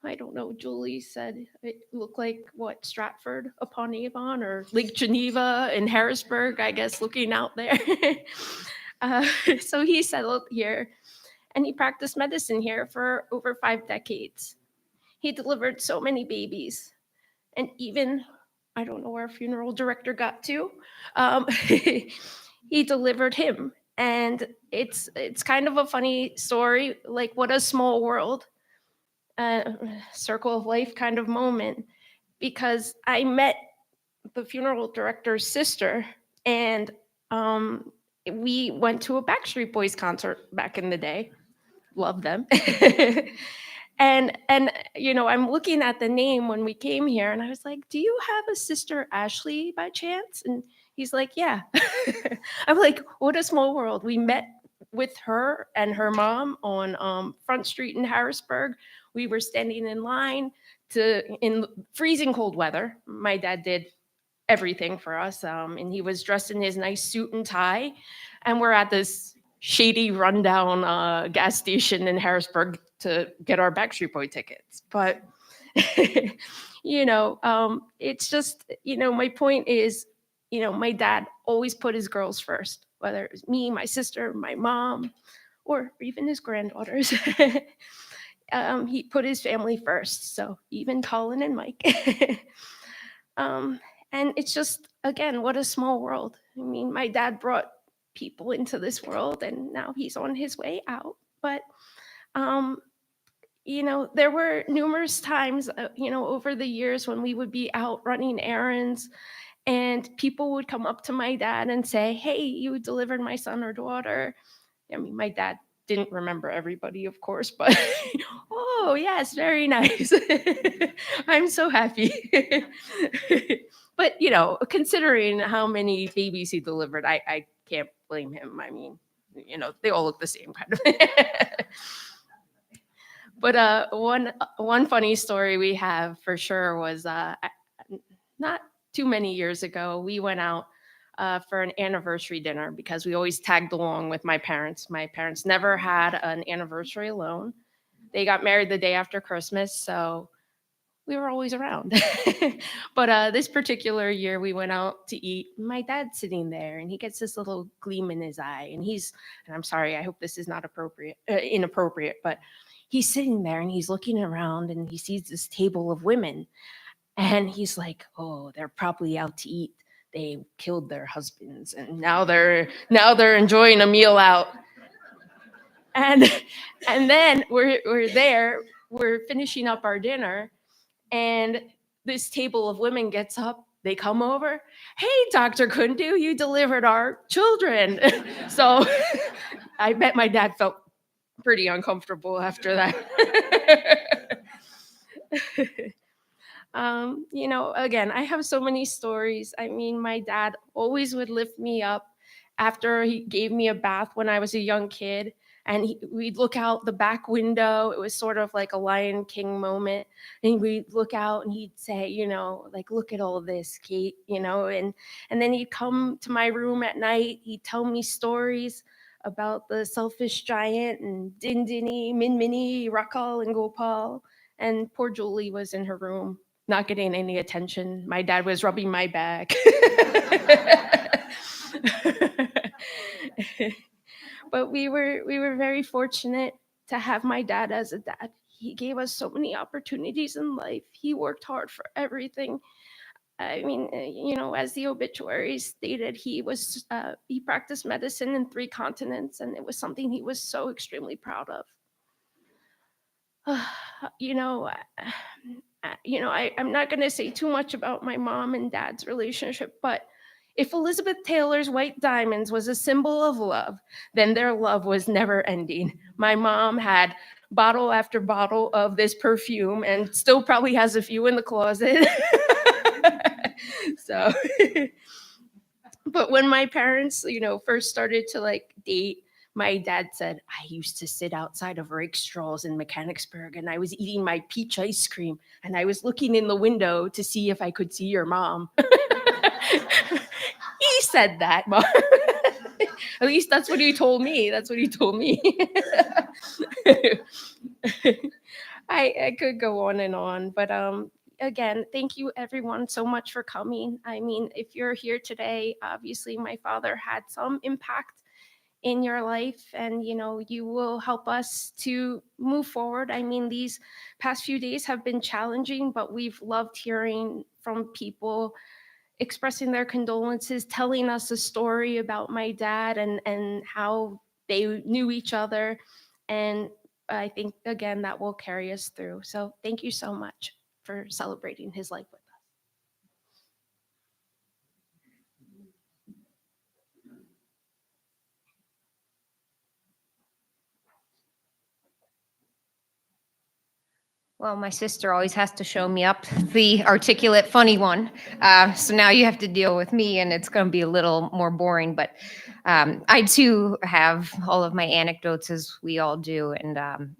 I don't know, Julie said it looked like what, Stratford upon Avon or Lake Geneva in Harrisburg, I guess, looking out there. uh, so he settled here and he practiced medicine here for over 5 decades. He delivered so many babies. And even, I don't know where our funeral director got to, he delivered him. And it's kind of a funny story, like what a small world, circle of life kind of moment, because I met the funeral director's sister, and we went to a Backstreet Boys concert back in the day. Love them. And I'm looking at the name when we came here, and I was like, "Do you have a sister Ashley by chance?" And he's like, "Yeah." I'm like, "What a small world." We met with her and her mom on Front Street in Harrisburg. We were standing in line in freezing cold weather. My dad did everything for us, and he was dressed in his nice suit and tie, and we're at this shady rundown gas station in Harrisburg to get our Backstreet Boy tickets. But it's just, my point is, my dad always put his girls first, whether it was me, my sister, my mom, or even his granddaughters. He put his family first. So even Colin and Mike. And it's just, again, what a small world. I mean, my dad brought people into this world and now he's on his way out. But, there were numerous times, over the years when we would be out running errands and people would come up to my dad and say, "Hey, you delivered my son or daughter." I mean, my dad didn't remember everybody, of course, but oh, yes, very nice. I'm so happy. But, considering how many babies he delivered, I can't blame him. I mean, they all look the same kind of. But one funny story we have for sure was not too many years ago, we went out for an anniversary dinner because we always tagged along with my parents. My parents never had an anniversary alone. They got married the day after Christmas, so we were always around. But this particular year, we went out to eat. My dad's sitting there, and he gets this little gleam in his eye, and I'm sorry, I hope this is not inappropriate, but he's sitting there and he's looking around and he sees this table of women, and he's like, "Oh, they're probably out to eat. They killed their husbands, and now they're enjoying a meal out." And then we're there, we're finishing up our dinner, and this table of women gets up. They come over. "Hey, Dr. Kundu, you delivered our children." So I bet my dad felt pretty uncomfortable after that. Again, I have so many stories. I mean, my dad always would lift me up after he gave me a bath when I was a young kid. And we'd look out the back window. It was sort of like a Lion King moment. And we'd look out and he'd say, like, "Look at all this, Kate," and then he'd come to my room at night. He'd tell me stories about the selfish giant and Dindini, Minmini, Rakal, and Gopal. And poor Julie was in her room, not getting any attention. My dad was rubbing my back. But we were very fortunate to have my dad as a dad. He gave us so many opportunities in life. He worked hard for everything. I mean, as the obituary stated, he practiced medicine in 3 continents, and it was something he was so extremely proud of. I'm not going to say too much about my mom and dad's relationship, but if Elizabeth Taylor's White Diamonds was a symbol of love, then their love was never ending. My mom had bottle after bottle of this perfume and still probably has a few in the closet. So, but when my parents, first started to like date, my dad said, I used to sit outside of Rakestraws in Mechanicsburg and I was eating my peach ice cream and I was looking in the window to see if I could see your mom. He said that, Mom. At least that's what he told me. That's what he told me. I could go on and on, but again, thank you everyone so much for coming. I mean, if you're here today, obviously my father had some impact in your life, and you will help us to move forward. I mean, these past few days have been challenging, but we've loved hearing from people expressing their condolences, telling us a story about my dad and how they knew each other. And I think, again, that will carry us through. So thank you so much for celebrating his life with us. Well, my sister always has to show me up the articulate, funny one. So now you have to deal with me, and it's going to be a little more boring. But I too have all of my anecdotes, as we all do. And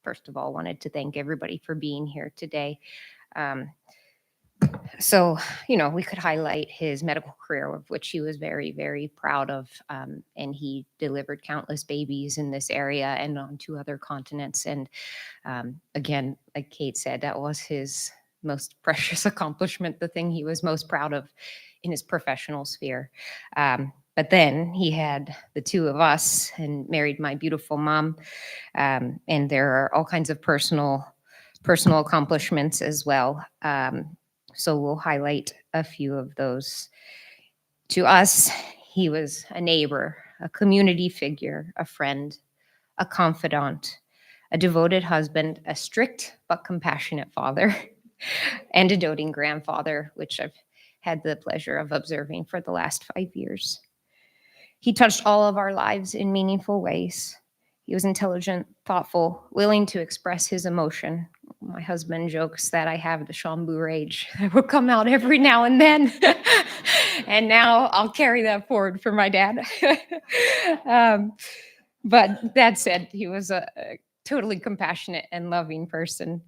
first of all, wanted to thank everybody for being here today. So, we could highlight his medical career, of which he was very, very proud of. And he delivered countless babies in this area and on 2 other continents. And again, like Kate said, that was his most precious accomplishment, the thing he was most proud of in his professional sphere. But then he had the 2 of us and married my beautiful mom. And there are all kinds of personal accomplishments as well. So we'll highlight a few of those. To us, he was a neighbor, a community figure, a friend, a confidant, a devoted husband, a strict but compassionate father, and a doting grandfather, which I've had the pleasure of observing for the last 5 years. He touched all of our lives in meaningful ways. He was intelligent, thoughtful, willing to express his emotion. My husband jokes that I have the Sambhu rage that will come out every now and then. And now I'll carry that forward for my dad. But that said, he was a totally compassionate and loving person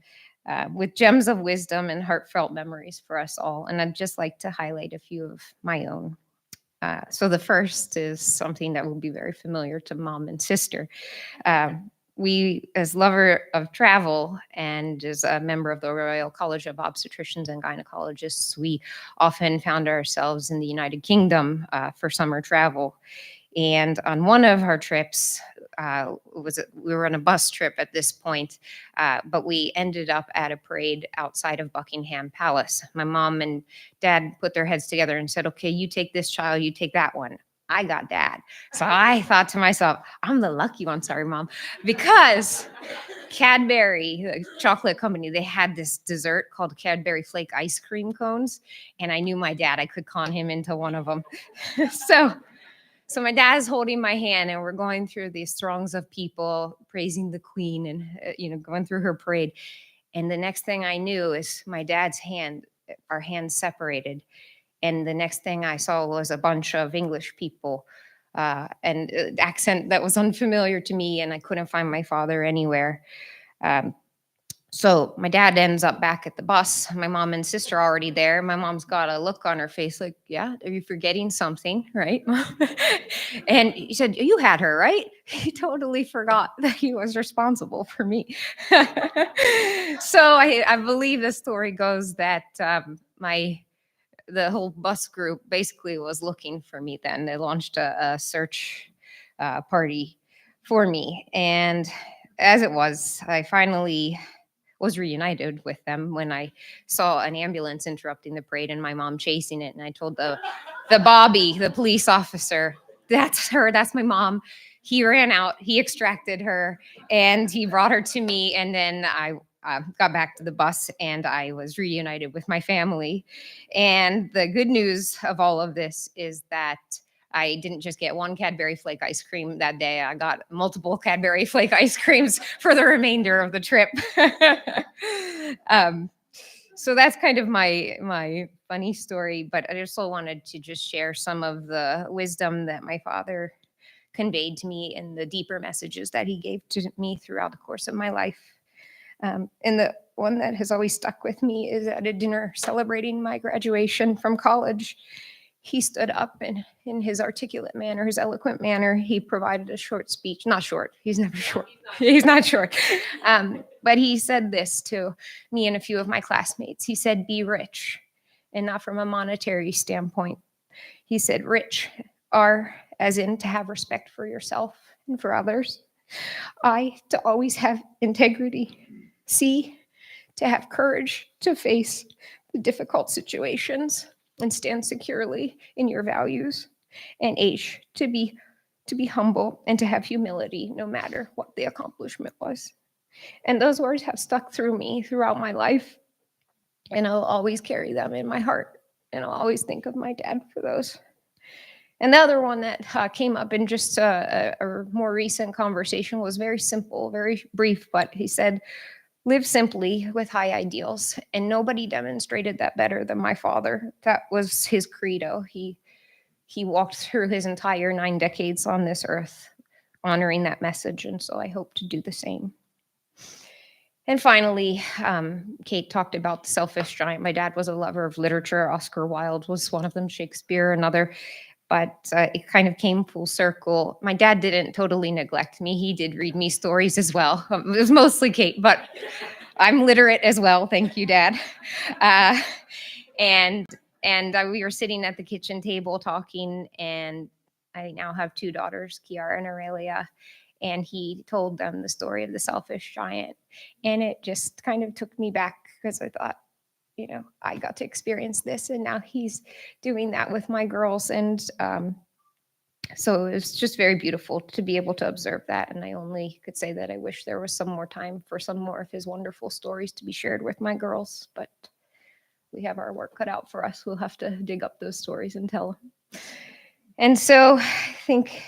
with gems of wisdom and heartfelt memories for us all. And I'd just like to highlight a few of my own. So the first is something that will be very familiar to mom and sister. We, as lover of travel and as a member of the Royal College of Obstetricians and Gynecologists, we often found ourselves in the United Kingdom for summer travel. And on one of our trips, we were on a bus trip at this point, but we ended up at a parade outside of Buckingham Palace. My mom and dad put their heads together and said, okay, you take this child, you take that one. I got dad. So I thought to myself, I'm the lucky one, sorry, Mom, because Cadbury, the chocolate company, they had this dessert called Cadbury Flake ice cream cones. And I knew my dad, I could con him into one of them. So my dad is holding my hand and we're going through these throngs of people praising the queen and, going through her parade. And the next thing I knew is my dad's hand, our hands separated. And the next thing I saw was a bunch of English people and accent that was unfamiliar to me, and I couldn't find my father anywhere. So my dad ends up back at the bus. My mom and sister are already there. My mom's got a look on her face like, yeah, are you forgetting something, right? And he said, you had her, right? He totally forgot that he was responsible for me. So I believe the story goes that the whole bus group basically was looking for me then. They launched a search party for me. And as it was, I finally was reunited with them when I saw an ambulance interrupting the parade and my mom chasing it. And I told the Bobby, the police officer, that's her, that's my mom. He ran out, he extracted her, and he brought her to me. And then I got back to the bus and I was reunited with my family. And the good news of all of this is that I didn't just get one Cadbury Flake ice cream that day. I got multiple Cadbury Flake ice creams for the remainder of the trip. So that's kind of my funny story, but I also wanted to just share some of the wisdom that my father conveyed to me and the deeper messages that he gave to me throughout the course of my life. And the one that has always stuck with me is at a dinner celebrating my graduation from college. He stood up and in his articulate manner, his eloquent manner, he provided a short speech. Not short. He's never short. He's not short. But he said this to me and a few of my classmates. He said, be rich, and not from a monetary standpoint. He said, rich are as in to have respect for yourself and for others. I, to always have integrity. C, to have courage to face the difficult situations and stand securely in your values. And H, to be humble and to have humility no matter what the accomplishment was. And those words have stuck through me throughout my life, and I'll always carry them in my heart, and I'll always think of my dad for those. And the other one that came up in just a more recent conversation was very simple, very brief, but he said, live simply with high ideals. And nobody demonstrated that better than my father. That was his credo. He walked through his entire 9 decades on this earth, honoring that message. And so I hope to do the same. And finally, Kate talked about the selfish giant. My dad was a lover of literature. Oscar Wilde was one of them, Shakespeare, another. But it kind of came full circle. My dad didn't totally neglect me. He did read me stories as well. It was mostly Kate, but I'm literate as well. Thank you, Dad. And we were sitting at the kitchen table talking, and I now have 2 daughters, Kiara and Aurelia, and he told them the story of the selfish giant. And it just kind of took me back because I thought, you know, I got to experience this, and now he's doing that with my girls. And so it was just very beautiful to be able to observe that. And I only could say that I wish there was some more time for some more of his wonderful stories to be shared with my girls. But we have our work cut out for us. We'll have to dig up those stories and tell them. And so I think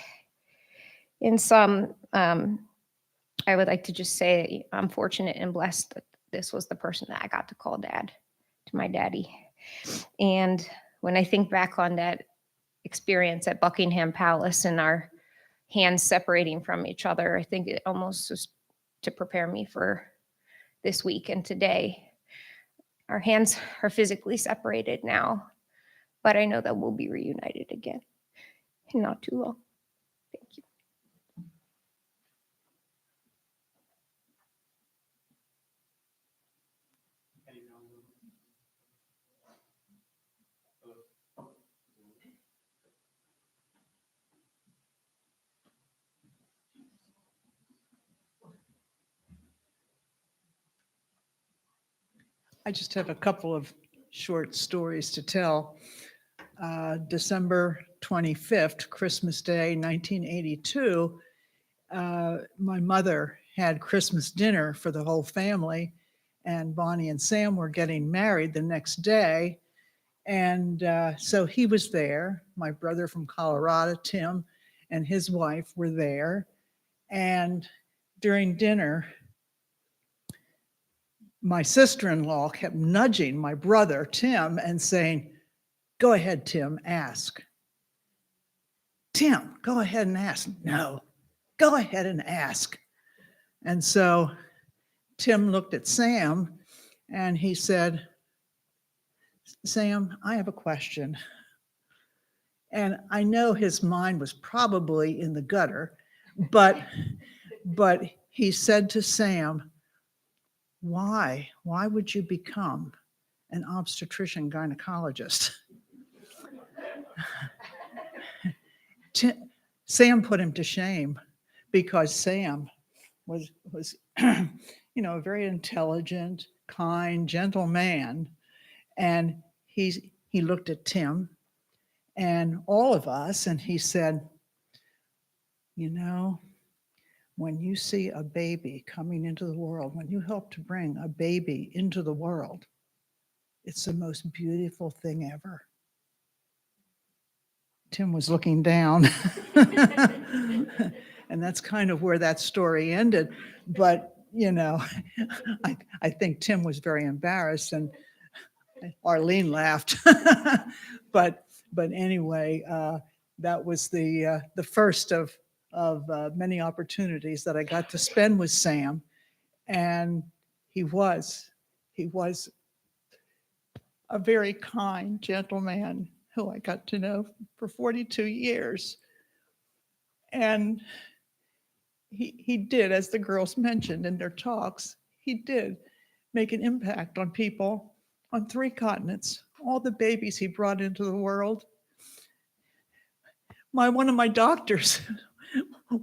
in sum, I would like to just say I'm fortunate and blessed that this was the person that I got to call dad, to my daddy. And when I think back on that experience at Buckingham Palace and our hands separating from each other, I think it almost was to prepare me for this week and today. Our hands are physically separated now, but I know that we'll be reunited again in not too long. Thank you. I just have a couple of short stories to tell. December 25th, Christmas Day, 1982, my mother had Christmas dinner for the whole family, and Bonnie and Sam were getting married the next day. And so he was there. My brother from Colorado, Tim, and his wife were there. And during dinner, my sister-in-law kept nudging my brother, Tim, and saying, go ahead, Tim, ask. Tim, go ahead and ask. No, go ahead and ask. And so Tim looked at Sam and he said, Sam, I have a question. And I know his mind was probably in the gutter, but he said to Sam, why would you become an obstetrician gynecologist? Sam put him to shame because Sam was you know, a very intelligent, kind, gentle man. And he looked at Tim and all of us and he said, you know, when you see a baby coming into the world, when you help to bring a baby into the world, it's the most beautiful thing ever. Tim was looking down. And that's kind of where that story ended. But, you know, I think Tim was very embarrassed. And Arlene laughed. but anyway, that was the first of many opportunities that I got to spend with Sam, and he was a very kind gentleman who I got to know for 42 years. And he did, as the girls mentioned in their talks, he did make an impact on people on 3 continents, all the babies he brought into the world. One of my doctors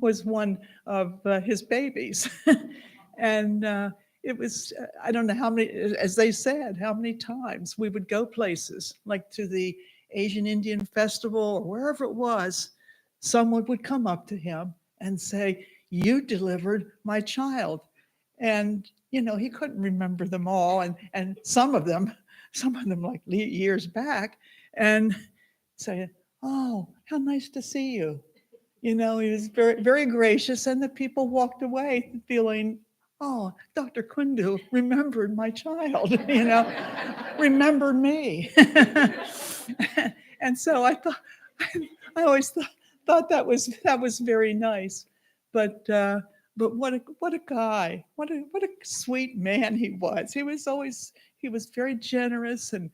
was one of his babies. And it was, I don't know how many, as they said, how many times we would go places like to the Asian Indian Festival or wherever it was, someone would come up to him and say, "You delivered my child." And, you know, he couldn't remember them all. And some of them like years back, and say, "Oh, how nice to see you." You know, he was very, very gracious, and the people walked away feeling, "Oh, Dr. Kundu remembered my child," you know, remembered me. And so I always thought that was very nice. But what a guy, what a sweet man he was. He was very generous and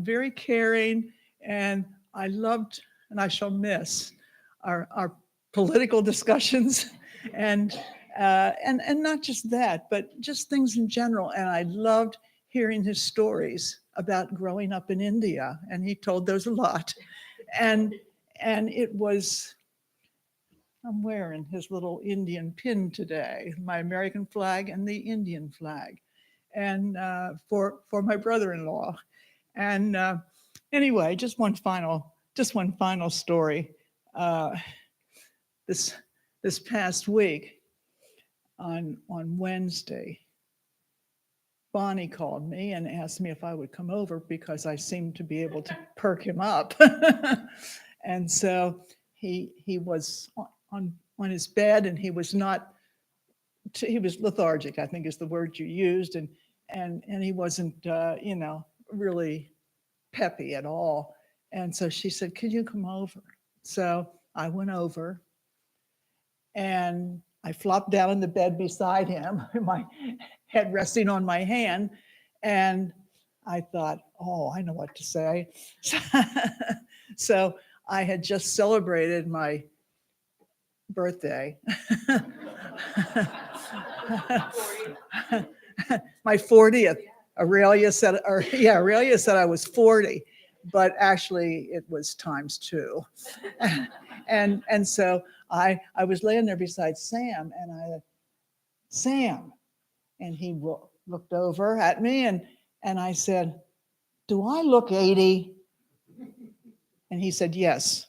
very caring, and I loved, and I shall miss our political discussions and not just that, but just things in general. And I loved hearing his stories about growing up in India, and he told those a lot. And it was, I'm wearing his little Indian pin today, my American flag and the Indian flag, and for my brother-in-law. And anyway, just one final story. This past week on Wednesday, Bonnie called me and asked me if I would come over because I seemed to be able to perk him up. And so he was on his bed, and he was lethargic, I think is the word you used, and he wasn't really peppy at all. And so she said, "Could you come over?" So I went over, and I flopped down in the bed beside him, my head resting on my hand, and I thought, "Oh, I know what to say." So I had just celebrated my birthday. My 40th. Aurelia said I was 40, but actually it was times 2. And so I was laying there beside Sam, and I said, "Sam," and he looked over at me, and I said, "Do I look 80?" And he said, "Yes."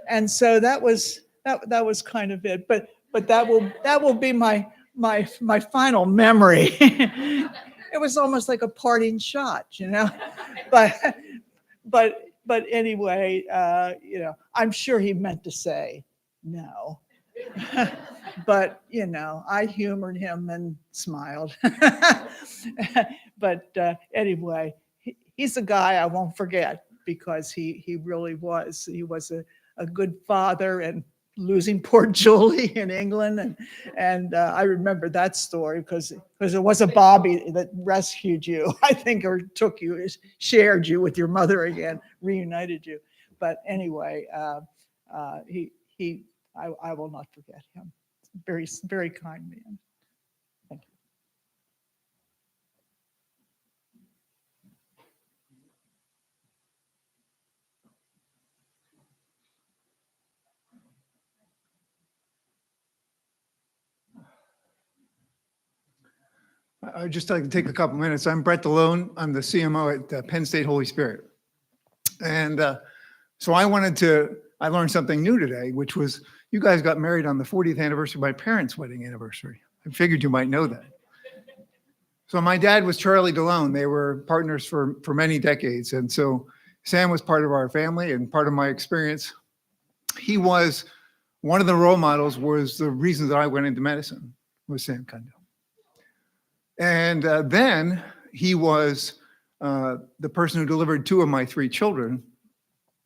And so that was kind of it. But that will be my final memory. It was almost like a parting shot, you know. But anyway, I'm sure he meant to say no. But I humored him and smiled. But anyway, he's a guy I won't forget, because he really was. He was a good father, and losing poor Julie in England. And I remember that story because it was a Bobby that rescued you, I think, or took you, shared you with your mother again, reunited you. But anyway, I will not forget him. Very, very kind man. Thank you. I'd just like to take a couple minutes. I'm Brett DeLone. I'm the CMO at Penn State Holy Spirit. And so I learned something new today, which was you guys got married on the 40th anniversary of my parents' wedding anniversary. I figured you might know that. So my dad was Charlie DeLone. They were partners for many decades. And so Sam was part of our family and part of my experience. He was one of the role models, was the reason that I went into medicine, was Sam Kundu. And then he was the person who delivered two of my three children.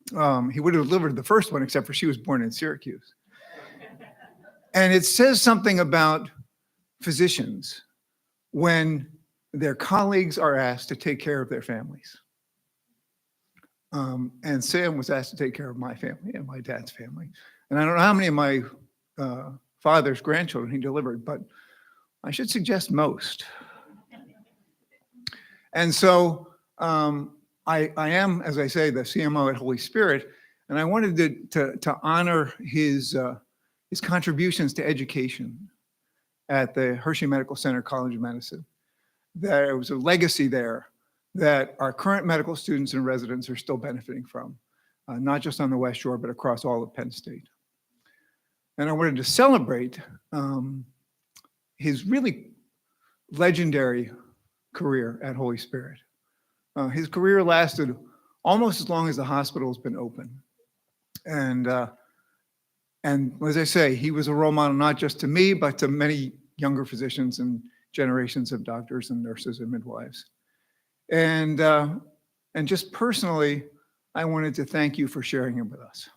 He would have delivered the first one, except for she was born in Syracuse. And it says something about physicians when their colleagues are asked to take care of their families. And Sam was asked to take care of my family and my dad's family. And I don't know how many of my father's grandchildren he delivered, but I should suggest most. And so I am, as I say, the CMO at Holy Spirit, and I wanted to honor his contributions to education at the Hershey Medical Center College of Medicine. There was a legacy there that our current medical students and residents are still benefiting from, not just on the West Shore, but across all of Penn State. And I wanted to celebrate his really legendary career at Holy Spirit. His career lasted almost as long as the hospital's been open. And as I say, he was a role model not just to me, but to many younger physicians and generations of doctors and nurses and midwives. And just personally, I wanted to thank you for sharing him with us.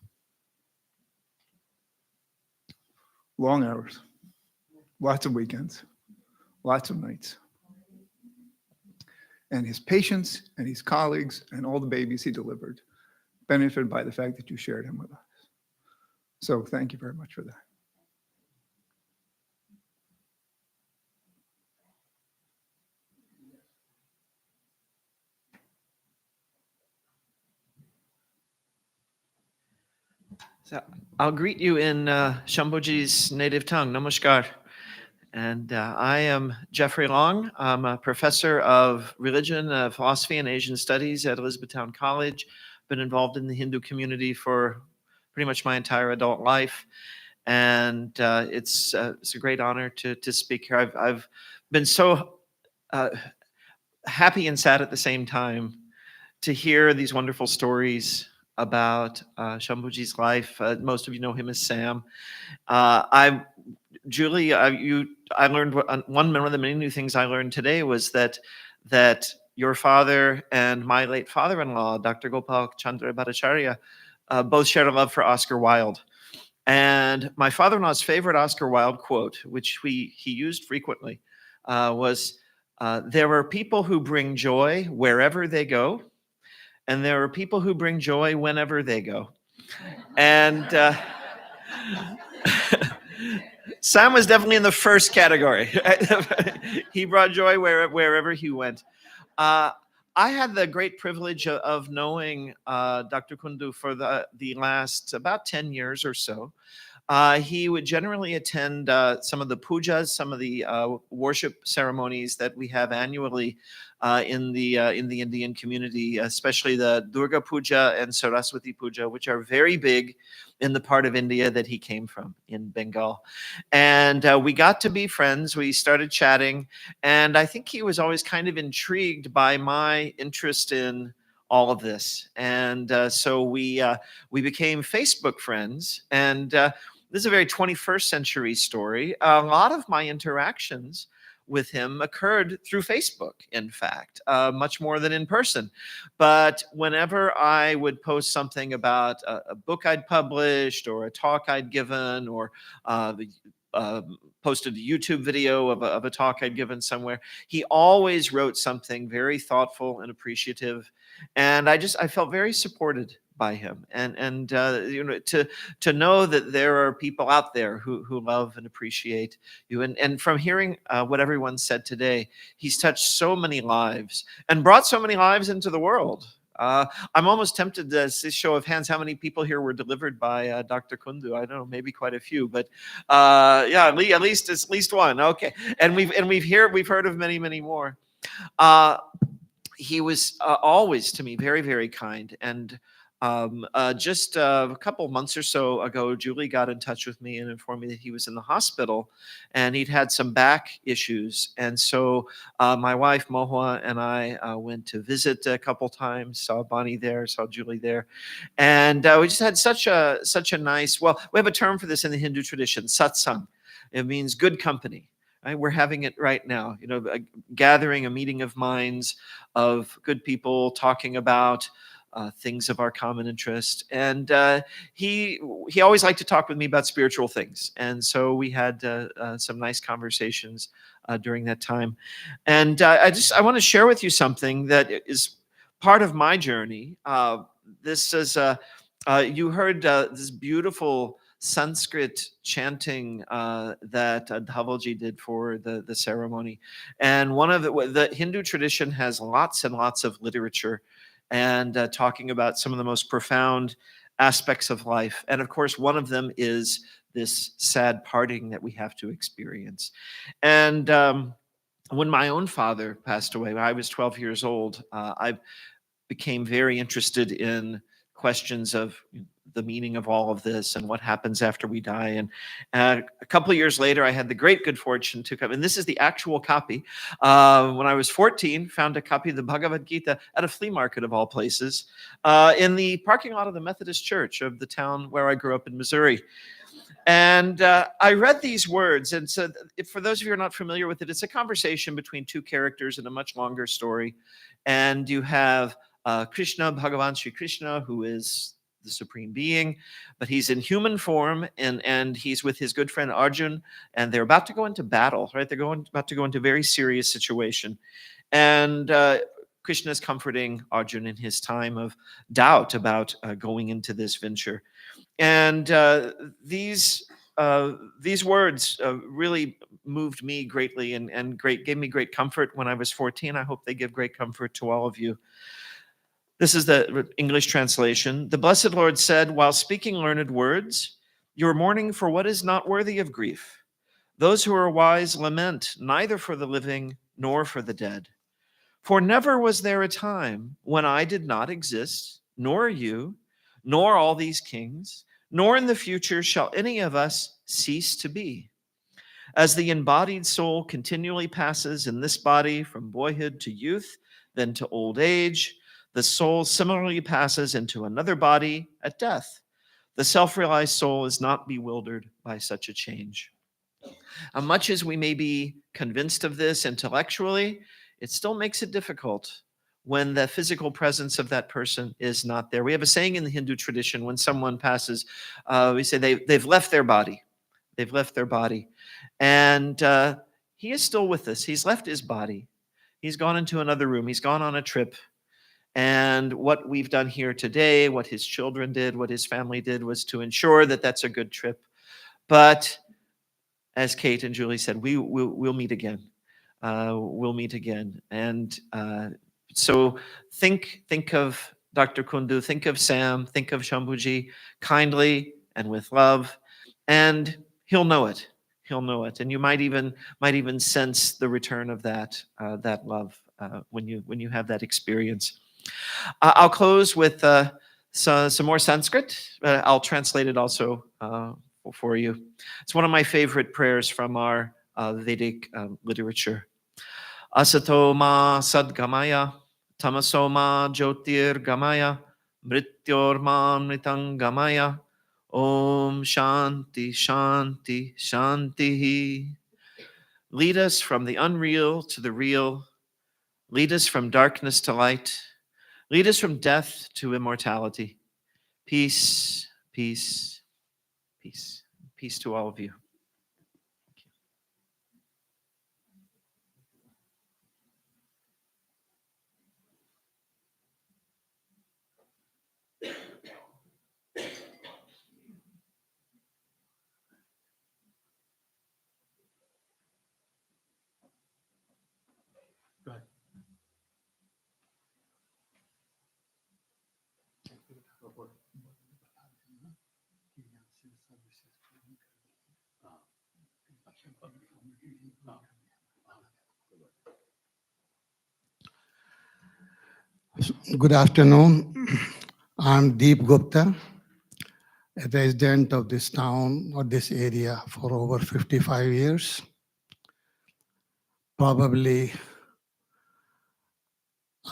Long hours, lots of weekends, lots of nights. And his patients and his colleagues and all the babies he delivered benefited by the fact that you shared him with us. So thank you very much for that. So I'll greet you in Sambhuji's native tongue, Namaskar. And I am Jeffrey Long. I'm a professor of religion, philosophy, and Asian studies at Elizabethtown College. Been involved in the Hindu community for pretty much my entire adult life. And it's a great honor to speak here. I've been so happy and sad at the same time to hear these wonderful stories about Sambhuji's life. Most of you know him as Sam. Julie, I learned one of the many new things I learned today was that your father and my late father-in-law, Dr. Gopal Chandra Bhattacharya, both shared a love for Oscar Wilde. And my father-in-law's favorite Oscar Wilde quote, which he used frequently, was, "There are people who bring joy wherever they go, and there are people who bring joy whenever they go." And Sam was definitely in the first category. He brought joy wherever he went. I had the great privilege of knowing Dr. Kundu for the last about 10 years or so. He would generally attend some of the pujas, some of the worship ceremonies that we have annually in the Indian community, especially the Durga Puja and Saraswati Puja, which are very big in the part of India that he came from, in Bengal. And we got to be friends. We started chatting, and I think he was always kind of intrigued by my interest in all of this. And so we became Facebook friends. And this is a very 21st century story. A lot of my interactions with him occurred through Facebook, in fact, much more than in person. But whenever I would post something about a book I'd published or a talk I'd given or posted a YouTube video of a talk I'd given somewhere, he always wrote something very thoughtful and appreciative. And I felt very supported by him, and to know that there are people out there who love and appreciate you, and from hearing what everyone said today, he's touched so many lives and brought so many lives into the world. I'm almost tempted to say, show of hands, how many people here were delivered by Dr. Kundu? I don't know, maybe quite a few, but yeah, at least one. Okay, and we've heard of many more. He was always to me very, very kind. And just a couple months or so ago, Julie got in touch with me and informed me that he was in the hospital and he'd had some back issues. And so my wife, Mohua, and I went to visit a couple times, saw Bonnie there, saw Julie there. And we just had such a nice, well, we have a term for this in the Hindu tradition, satsang. It means good company. Right? We're having it right now, you know, a gathering, a meeting of minds of good people talking about things of our common interest. And he always liked to talk with me about spiritual things. And so we had some nice conversations during that time. And I want to share with you something that is part of my journey. This is you heard this beautiful Sanskrit chanting that Dhawalji did for the ceremony. And one of the Hindu tradition has lots and lots of literature and talking about some of the most profound aspects of life. And of course, one of them is this sad parting that we have to experience. And when my own father passed away, when I was 12 years old, I became very interested in questions of the meaning of all of this and what happens after we die. And a couple of years later, I had the great good fortune to come, and this is the actual copy. When I was 14, found a copy of the Bhagavad Gita at a flea market of all places in the parking lot of the Methodist Church of the town where I grew up in Missouri. And I read these words, and so for those of you who are not familiar with it, it's a conversation between two characters in a much longer story. And you have Krishna, Bhagavan Sri Krishna, who is the supreme being, but he's in human form, and he's with his good friend Arjun, and they're about to go into battle, right? They're about to go into a very serious situation. And Krishna is comforting Arjun in his time of doubt about going into this venture. And these words really moved me greatly and gave me great comfort when I was 14. I hope they give great comfort to all of you. This is the English translation. The Blessed Lord said, while speaking learned words, you are mourning for what is not worthy of grief. Those who are wise lament neither for the living nor for the dead. For never was there a time when I did not exist, nor you, nor all these kings, nor in the future shall any of us cease to be. As the embodied soul continually passes in this body from boyhood to youth, then to old age, the soul similarly passes into another body at death. The self-realized soul is not bewildered by such a change. Much as we may be convinced of this intellectually, it still makes it difficult when the physical presence of that person is not there. We have a saying in the Hindu tradition, when someone passes, we say they've left their body. They've left their body. And he is still with us. He's left his body. He's gone into another room. He's gone on a trip. And what we've done here today, what his children did, what his family did, was to ensure that that's a good trip. But as Kate and Julie said, we'll meet again. We'll meet again. And so think of Dr. Kundu, think of Sam, think of Sambhuji kindly and with love, and he'll know it. He'll know it, and you might even sense the return of that love when you have that experience. I'll close with some more Sanskrit. I'll translate it also for you. It's one of my favorite prayers from our Vedic literature. Asato ma sadgamaya, tamaso ma jyotirgamaya, mrityor ma mritangamaya, om shanti shanti shanti. Lead us from the unreal to the real. Lead us from darkness to light. Lead us from death to immortality. Peace, peace, peace. Peace to all of you. Good afternoon. I'm Deep Gupta, a resident of this town or this area for over 55 years. Probably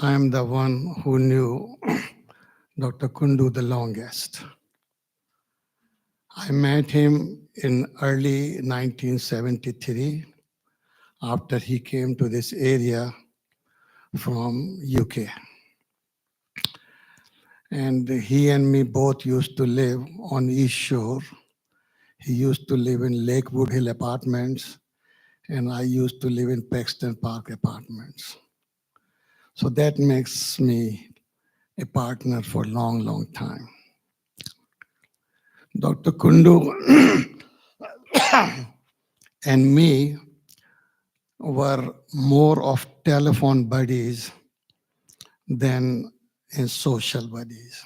I'm the one who knew Dr. Kundu the longest. I met him in early 1973 after he came to this area from UK. And he and me both used to live on East Shore. He used to live in Lakewood Hill Apartments, and I used to live in Paxton Park Apartments. So that makes me a partner for a long, long time. Dr. Kundu and me were more of telephone buddies than in social buddies.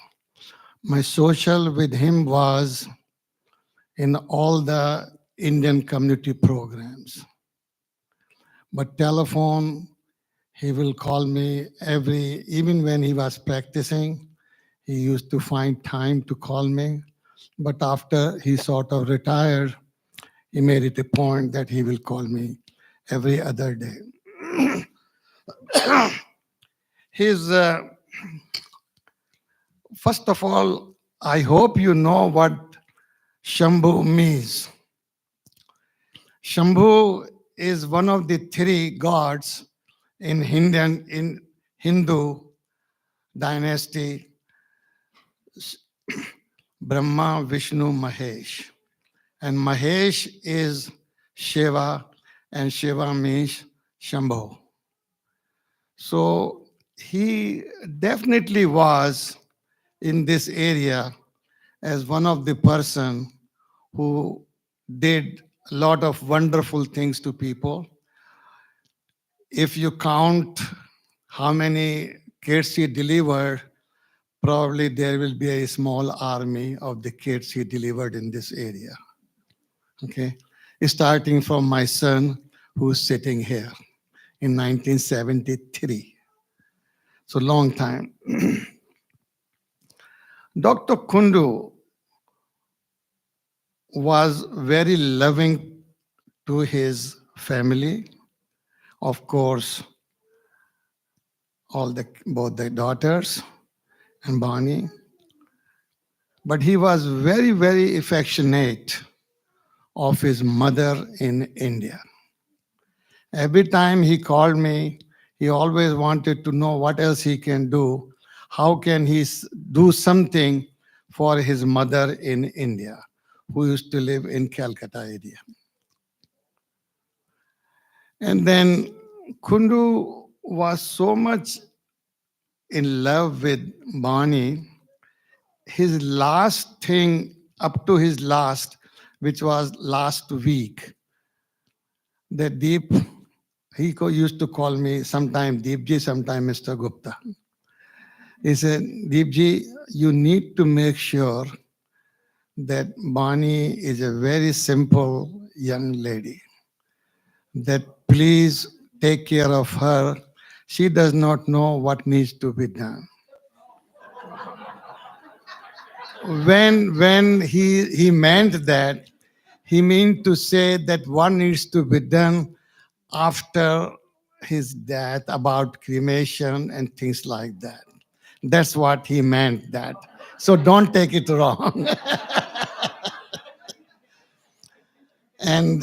My social with him was in all the Indian community programs. But telephone, he will call me even when he was practicing, he used to find time to call me. But after he sort of retired, he made it a point that he will call me every other day. His, first of all, I hope you know what Sambhu means. Sambhu is one of the three gods in Hindu dynasty, Brahma, Vishnu, Mahesh. And Mahesh is Shiva, and Shiva means Shambhu. So he definitely was in this area as one of the person who did a lot of wonderful things to people. If you count how many kids he delivered, probably there will be a small army of the kids he delivered in this area. Okay, starting from my son who's sitting here in 1973. So long time. Dr. Kundu was very loving to his family. Of course, both the daughters and Bonnie. But he was very, very affectionate of his mother in India. Every time he called me, he always wanted to know what else he can do. How can he do something for his mother in India, who used to live in Calcutta area. And then Kundu was so much in love with Bonnie. His last thing, up to his last, which was last week, that Deep, he used to call me sometime Deepji, sometime Mr. Gupta. He said, Deepji, you need to make sure that Bonnie is a very simple young lady, that please take care of her. She does not know what needs to be done. When he meant that, he meant to say that what needs to be done after his death, about cremation and things like that. That's what he meant that. So don't take it wrong. And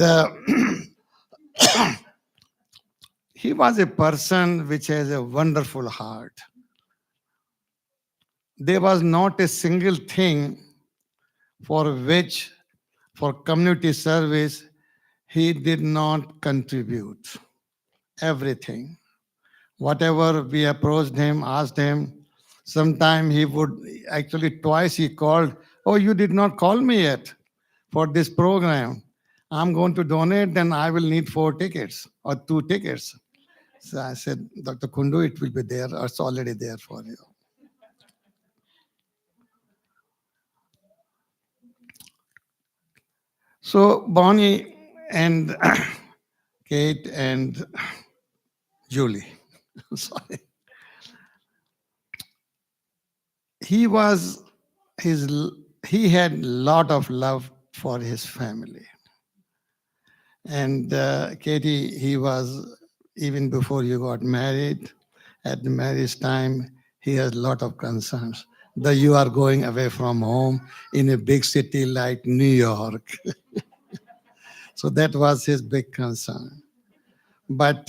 he was a person which has a wonderful heart. There was not a single thing for community service, he did not contribute. Everything. Whatever we approached him, asked him, sometime he would, actually twice he called, oh, you did not call me yet for this program. I'm going to donate, then I will need 4 tickets or 2 tickets. So I said, Dr. Kundu, it will be there, or it's already there for you. So Bonnie and Kate and Julie, sorry. He had a lot of love for his family. And Katie, he was, even before you got married, at the marriage time, he has a lot of concerns. That you are going away from home in a big city like New York. So that was his big concern. But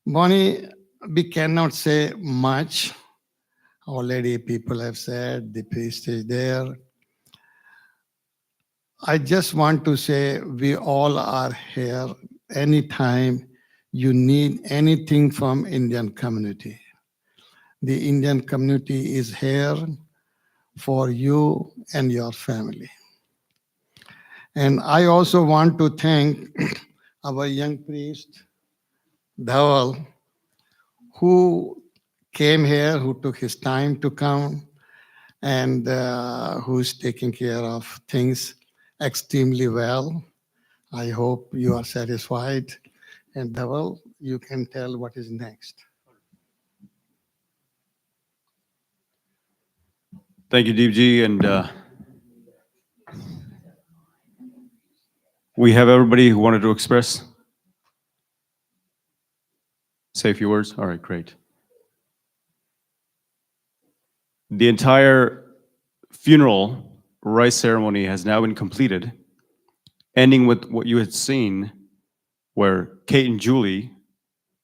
Bonnie, we cannot say much. Already people have said the priest is there. I just want to say we all are here anytime you need anything from Indian community. The Indian community is here for you and your family. And I also want to thank our young priest, Dhaval, who came here, who took his time to come, and who's taking care of things extremely well. I hope you are satisfied. And Dhaval, you can tell what is next. Thank you, Deepji. And we have everybody who wanted to express. Say a few words. All right, great. The entire funeral rice ceremony has now been completed, ending with what you had seen, where Kate and Julie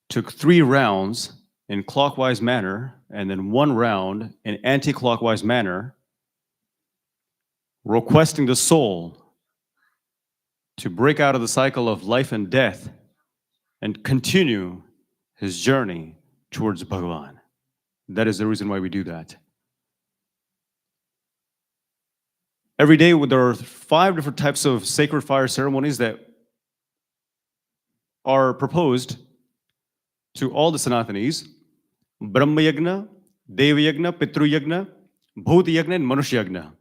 took 3 rounds in clockwise manner and then 1 round in anti-clockwise manner, requesting the soul to break out of the cycle of life and death and continue his journey towards Bhagavan. That is the reason why we do that. Every day, there are 5 different types of sacred fire ceremonies that are proposed to all the Sanatanis: Brahma Yagna, Deva Yagna, Pitru Yagna, Bhut Yagna, and Manushya Yagna.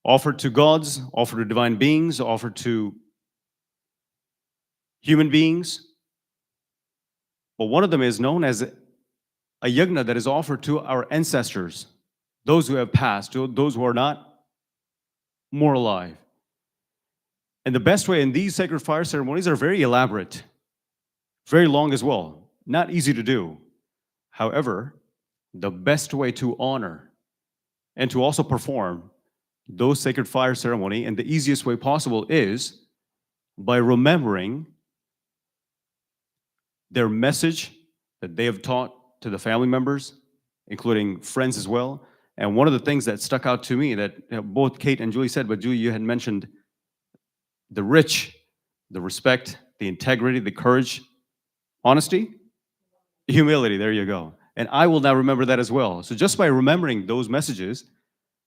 Offered to gods, offered to divine beings, offered to human beings. But one of them is known as a yagna that is offered to our ancestors, those who have passed, those who are not more alive. And the best way, in these sacred fire ceremonies are very elaborate, very long as well, not easy to do. However, the best way to honor and to also perform those sacred fire ceremony, and the easiest way possible, is by remembering their message that they have taught to the family members, including friends as well. And one of the things that stuck out to me that both Kate and Julie said, but Julie, you had mentioned the rich, the respect, the integrity, the courage, honesty, humility. There you go. And I will now remember that as well. So just by remembering those messages,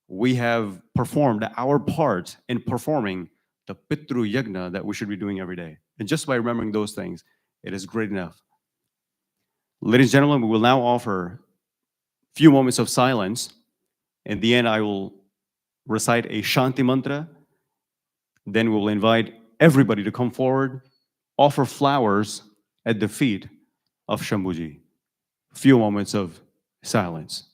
we have performed our part in performing the Pitru Yagna that we should be doing every day. And just by remembering those things, it is great enough. Ladies and gentlemen, we will now offer a few moments of silence. In the end, I will recite a Shanti mantra. Then we will invite everybody to come forward, offer flowers at the feet of Shambhuji. A few moments of silence.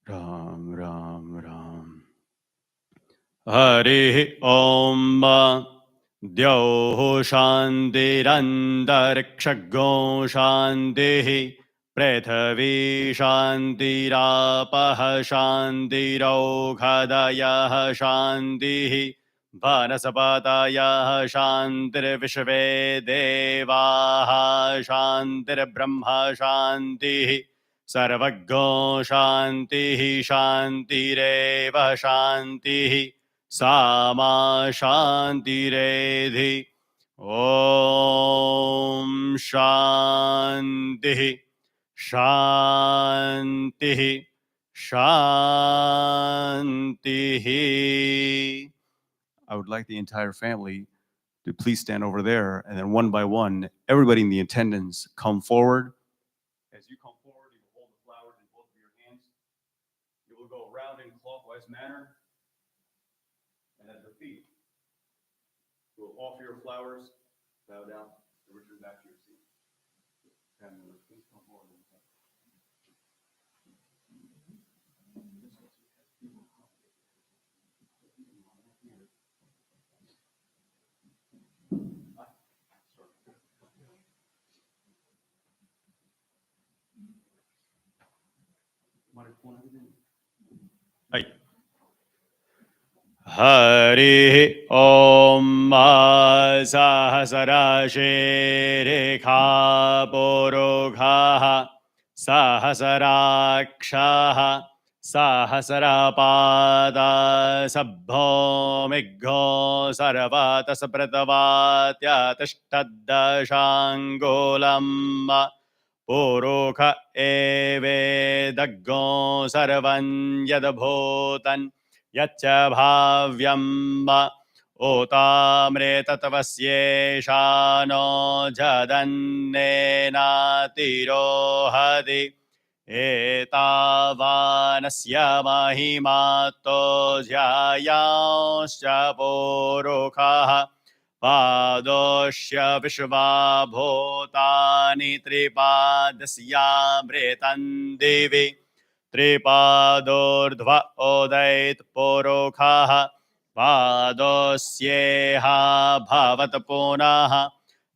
Ram, Ram, Ram. Hare Om Dyo Shantirandarikshago Shanti Prithavi Shantirapah Shantiroghadayah Shanti Vanasapatayah Shantirvishve Devah Shantirbrahma Shanti Sarvaggo Shanti Shantireva Shanti Sama Shantiredhi Om Shanti Shanti Shanti. I would like the entire family to please stand over there, and then one by one, everybody in the attendance come forward, wise manner. And at the feet, you will offer your flowers, bow down, and return back to your seat. Family members, please come forward. Hey. Hari Om Sahasrashirikha Purukha Sahasraksha Sahasrapada Sabbho Migho Sarvata Sapratavatya Tishtadashangulam Purukha eve daggo sarvan yadbhutan Yacha bhavyam otamretatvasyeshano jadannena tirohadi etavanasya mahimato jyayanscha purukha Padosya Vishva Bhutani Tripadasya Devi Tripadordhva Odait Purukha Padosyeha Bhavat Punaha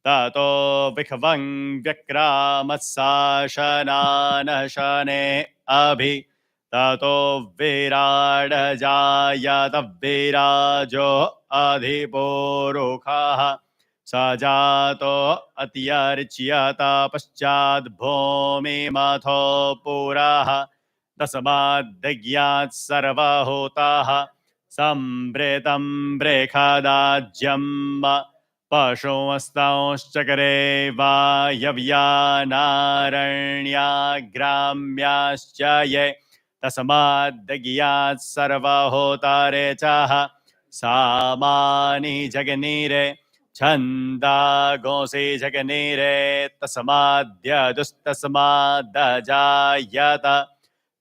Tato Vikhavang Vyakramatsasanana Shane Abhi Tato Virada Jayata Virajo Adhipurukha Sajato Atyarichyata Paschad Bhumi Matho Puraha Tasmad Sarvahotaha Sambretam Brekadajyam Pashumastaunschakare Vayavyanaranya Gramyascha Ye Tasmad Sarvahotare Chaha Samani Jaganire Chanda Gosi Jaganire Tasmadya Dustasmadajayata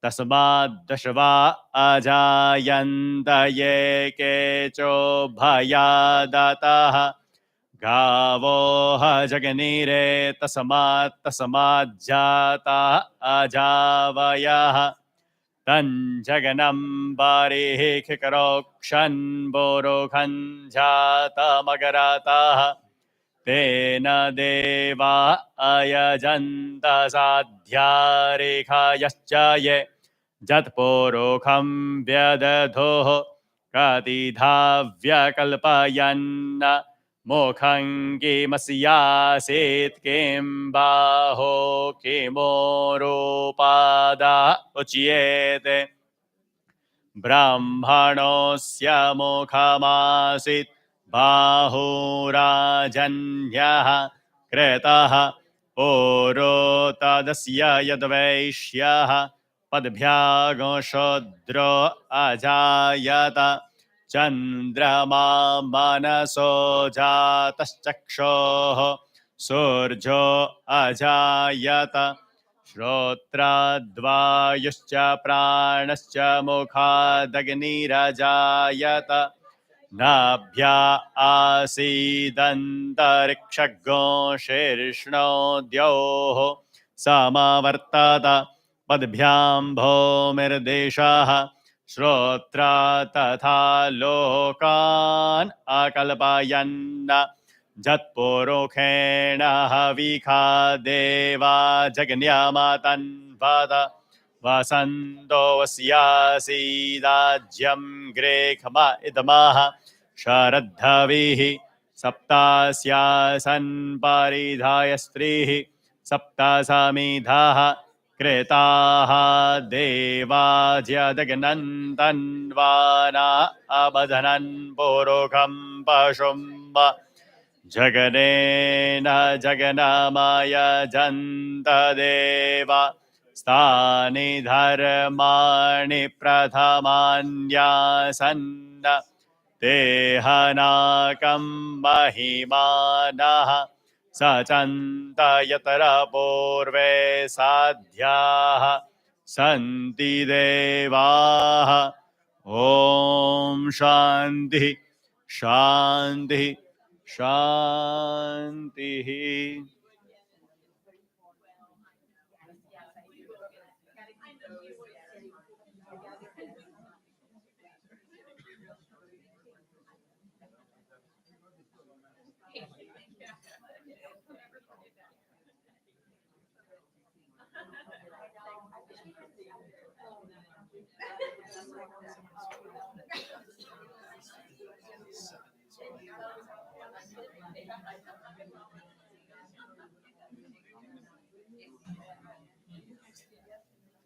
Tasmadashva Ajayanta Ye Kecho Bhayadataha Gavoha Jaganire Tasmadjata Ajavayaha Tan Jaganam Bari Kikarokshan Borokhan Jata Magarataha Tena Deva Ayajanta Sadhyarikha Ye Jatporokham Vyadadhoho Katidhavya Kalpayanna Mokhangi Masyasit Kimbaho Kimoropada Uchyete Brahmanosya Mokhamasit Bahurajanyah Kretaha Orotadasya Yadvaishyaha Padbhyago Shodro Ajayata Chandrama Manaso Jataschkshoho Surjo Ajayata Shrotra pranascha mukhadagnirazayata Nabhya asidantarikshaggo shirshno dyoho Samavartata Padbhyam bhomirdeshaha Shrotra tatha lokan akalpayanna Jatpurukhena havika deva jagnyamatan vada Vasando vasyasi dajyam grekhama idamaha Sharadhavihi saptasyasan paridhaya strihi saptasamidhaha Kretaha deva jadagnantan vana abadhanan purukham pashumba Jaganena Jaganamaya Janta Deva Stani Dharmani Prathamanya Sanda Tehanakam Mahimanaha Sachanta Yatara Purve Sadhyaha Santi Devaha Om Shanti, Shanti, Shanti.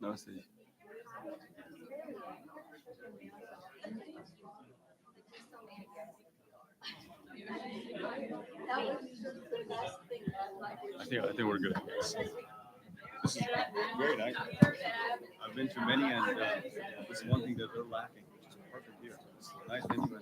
Namaste. I think we're good. This is very nice. I've been to many, and this is one thing that they're lacking, which is perfect here. It's a nice venue.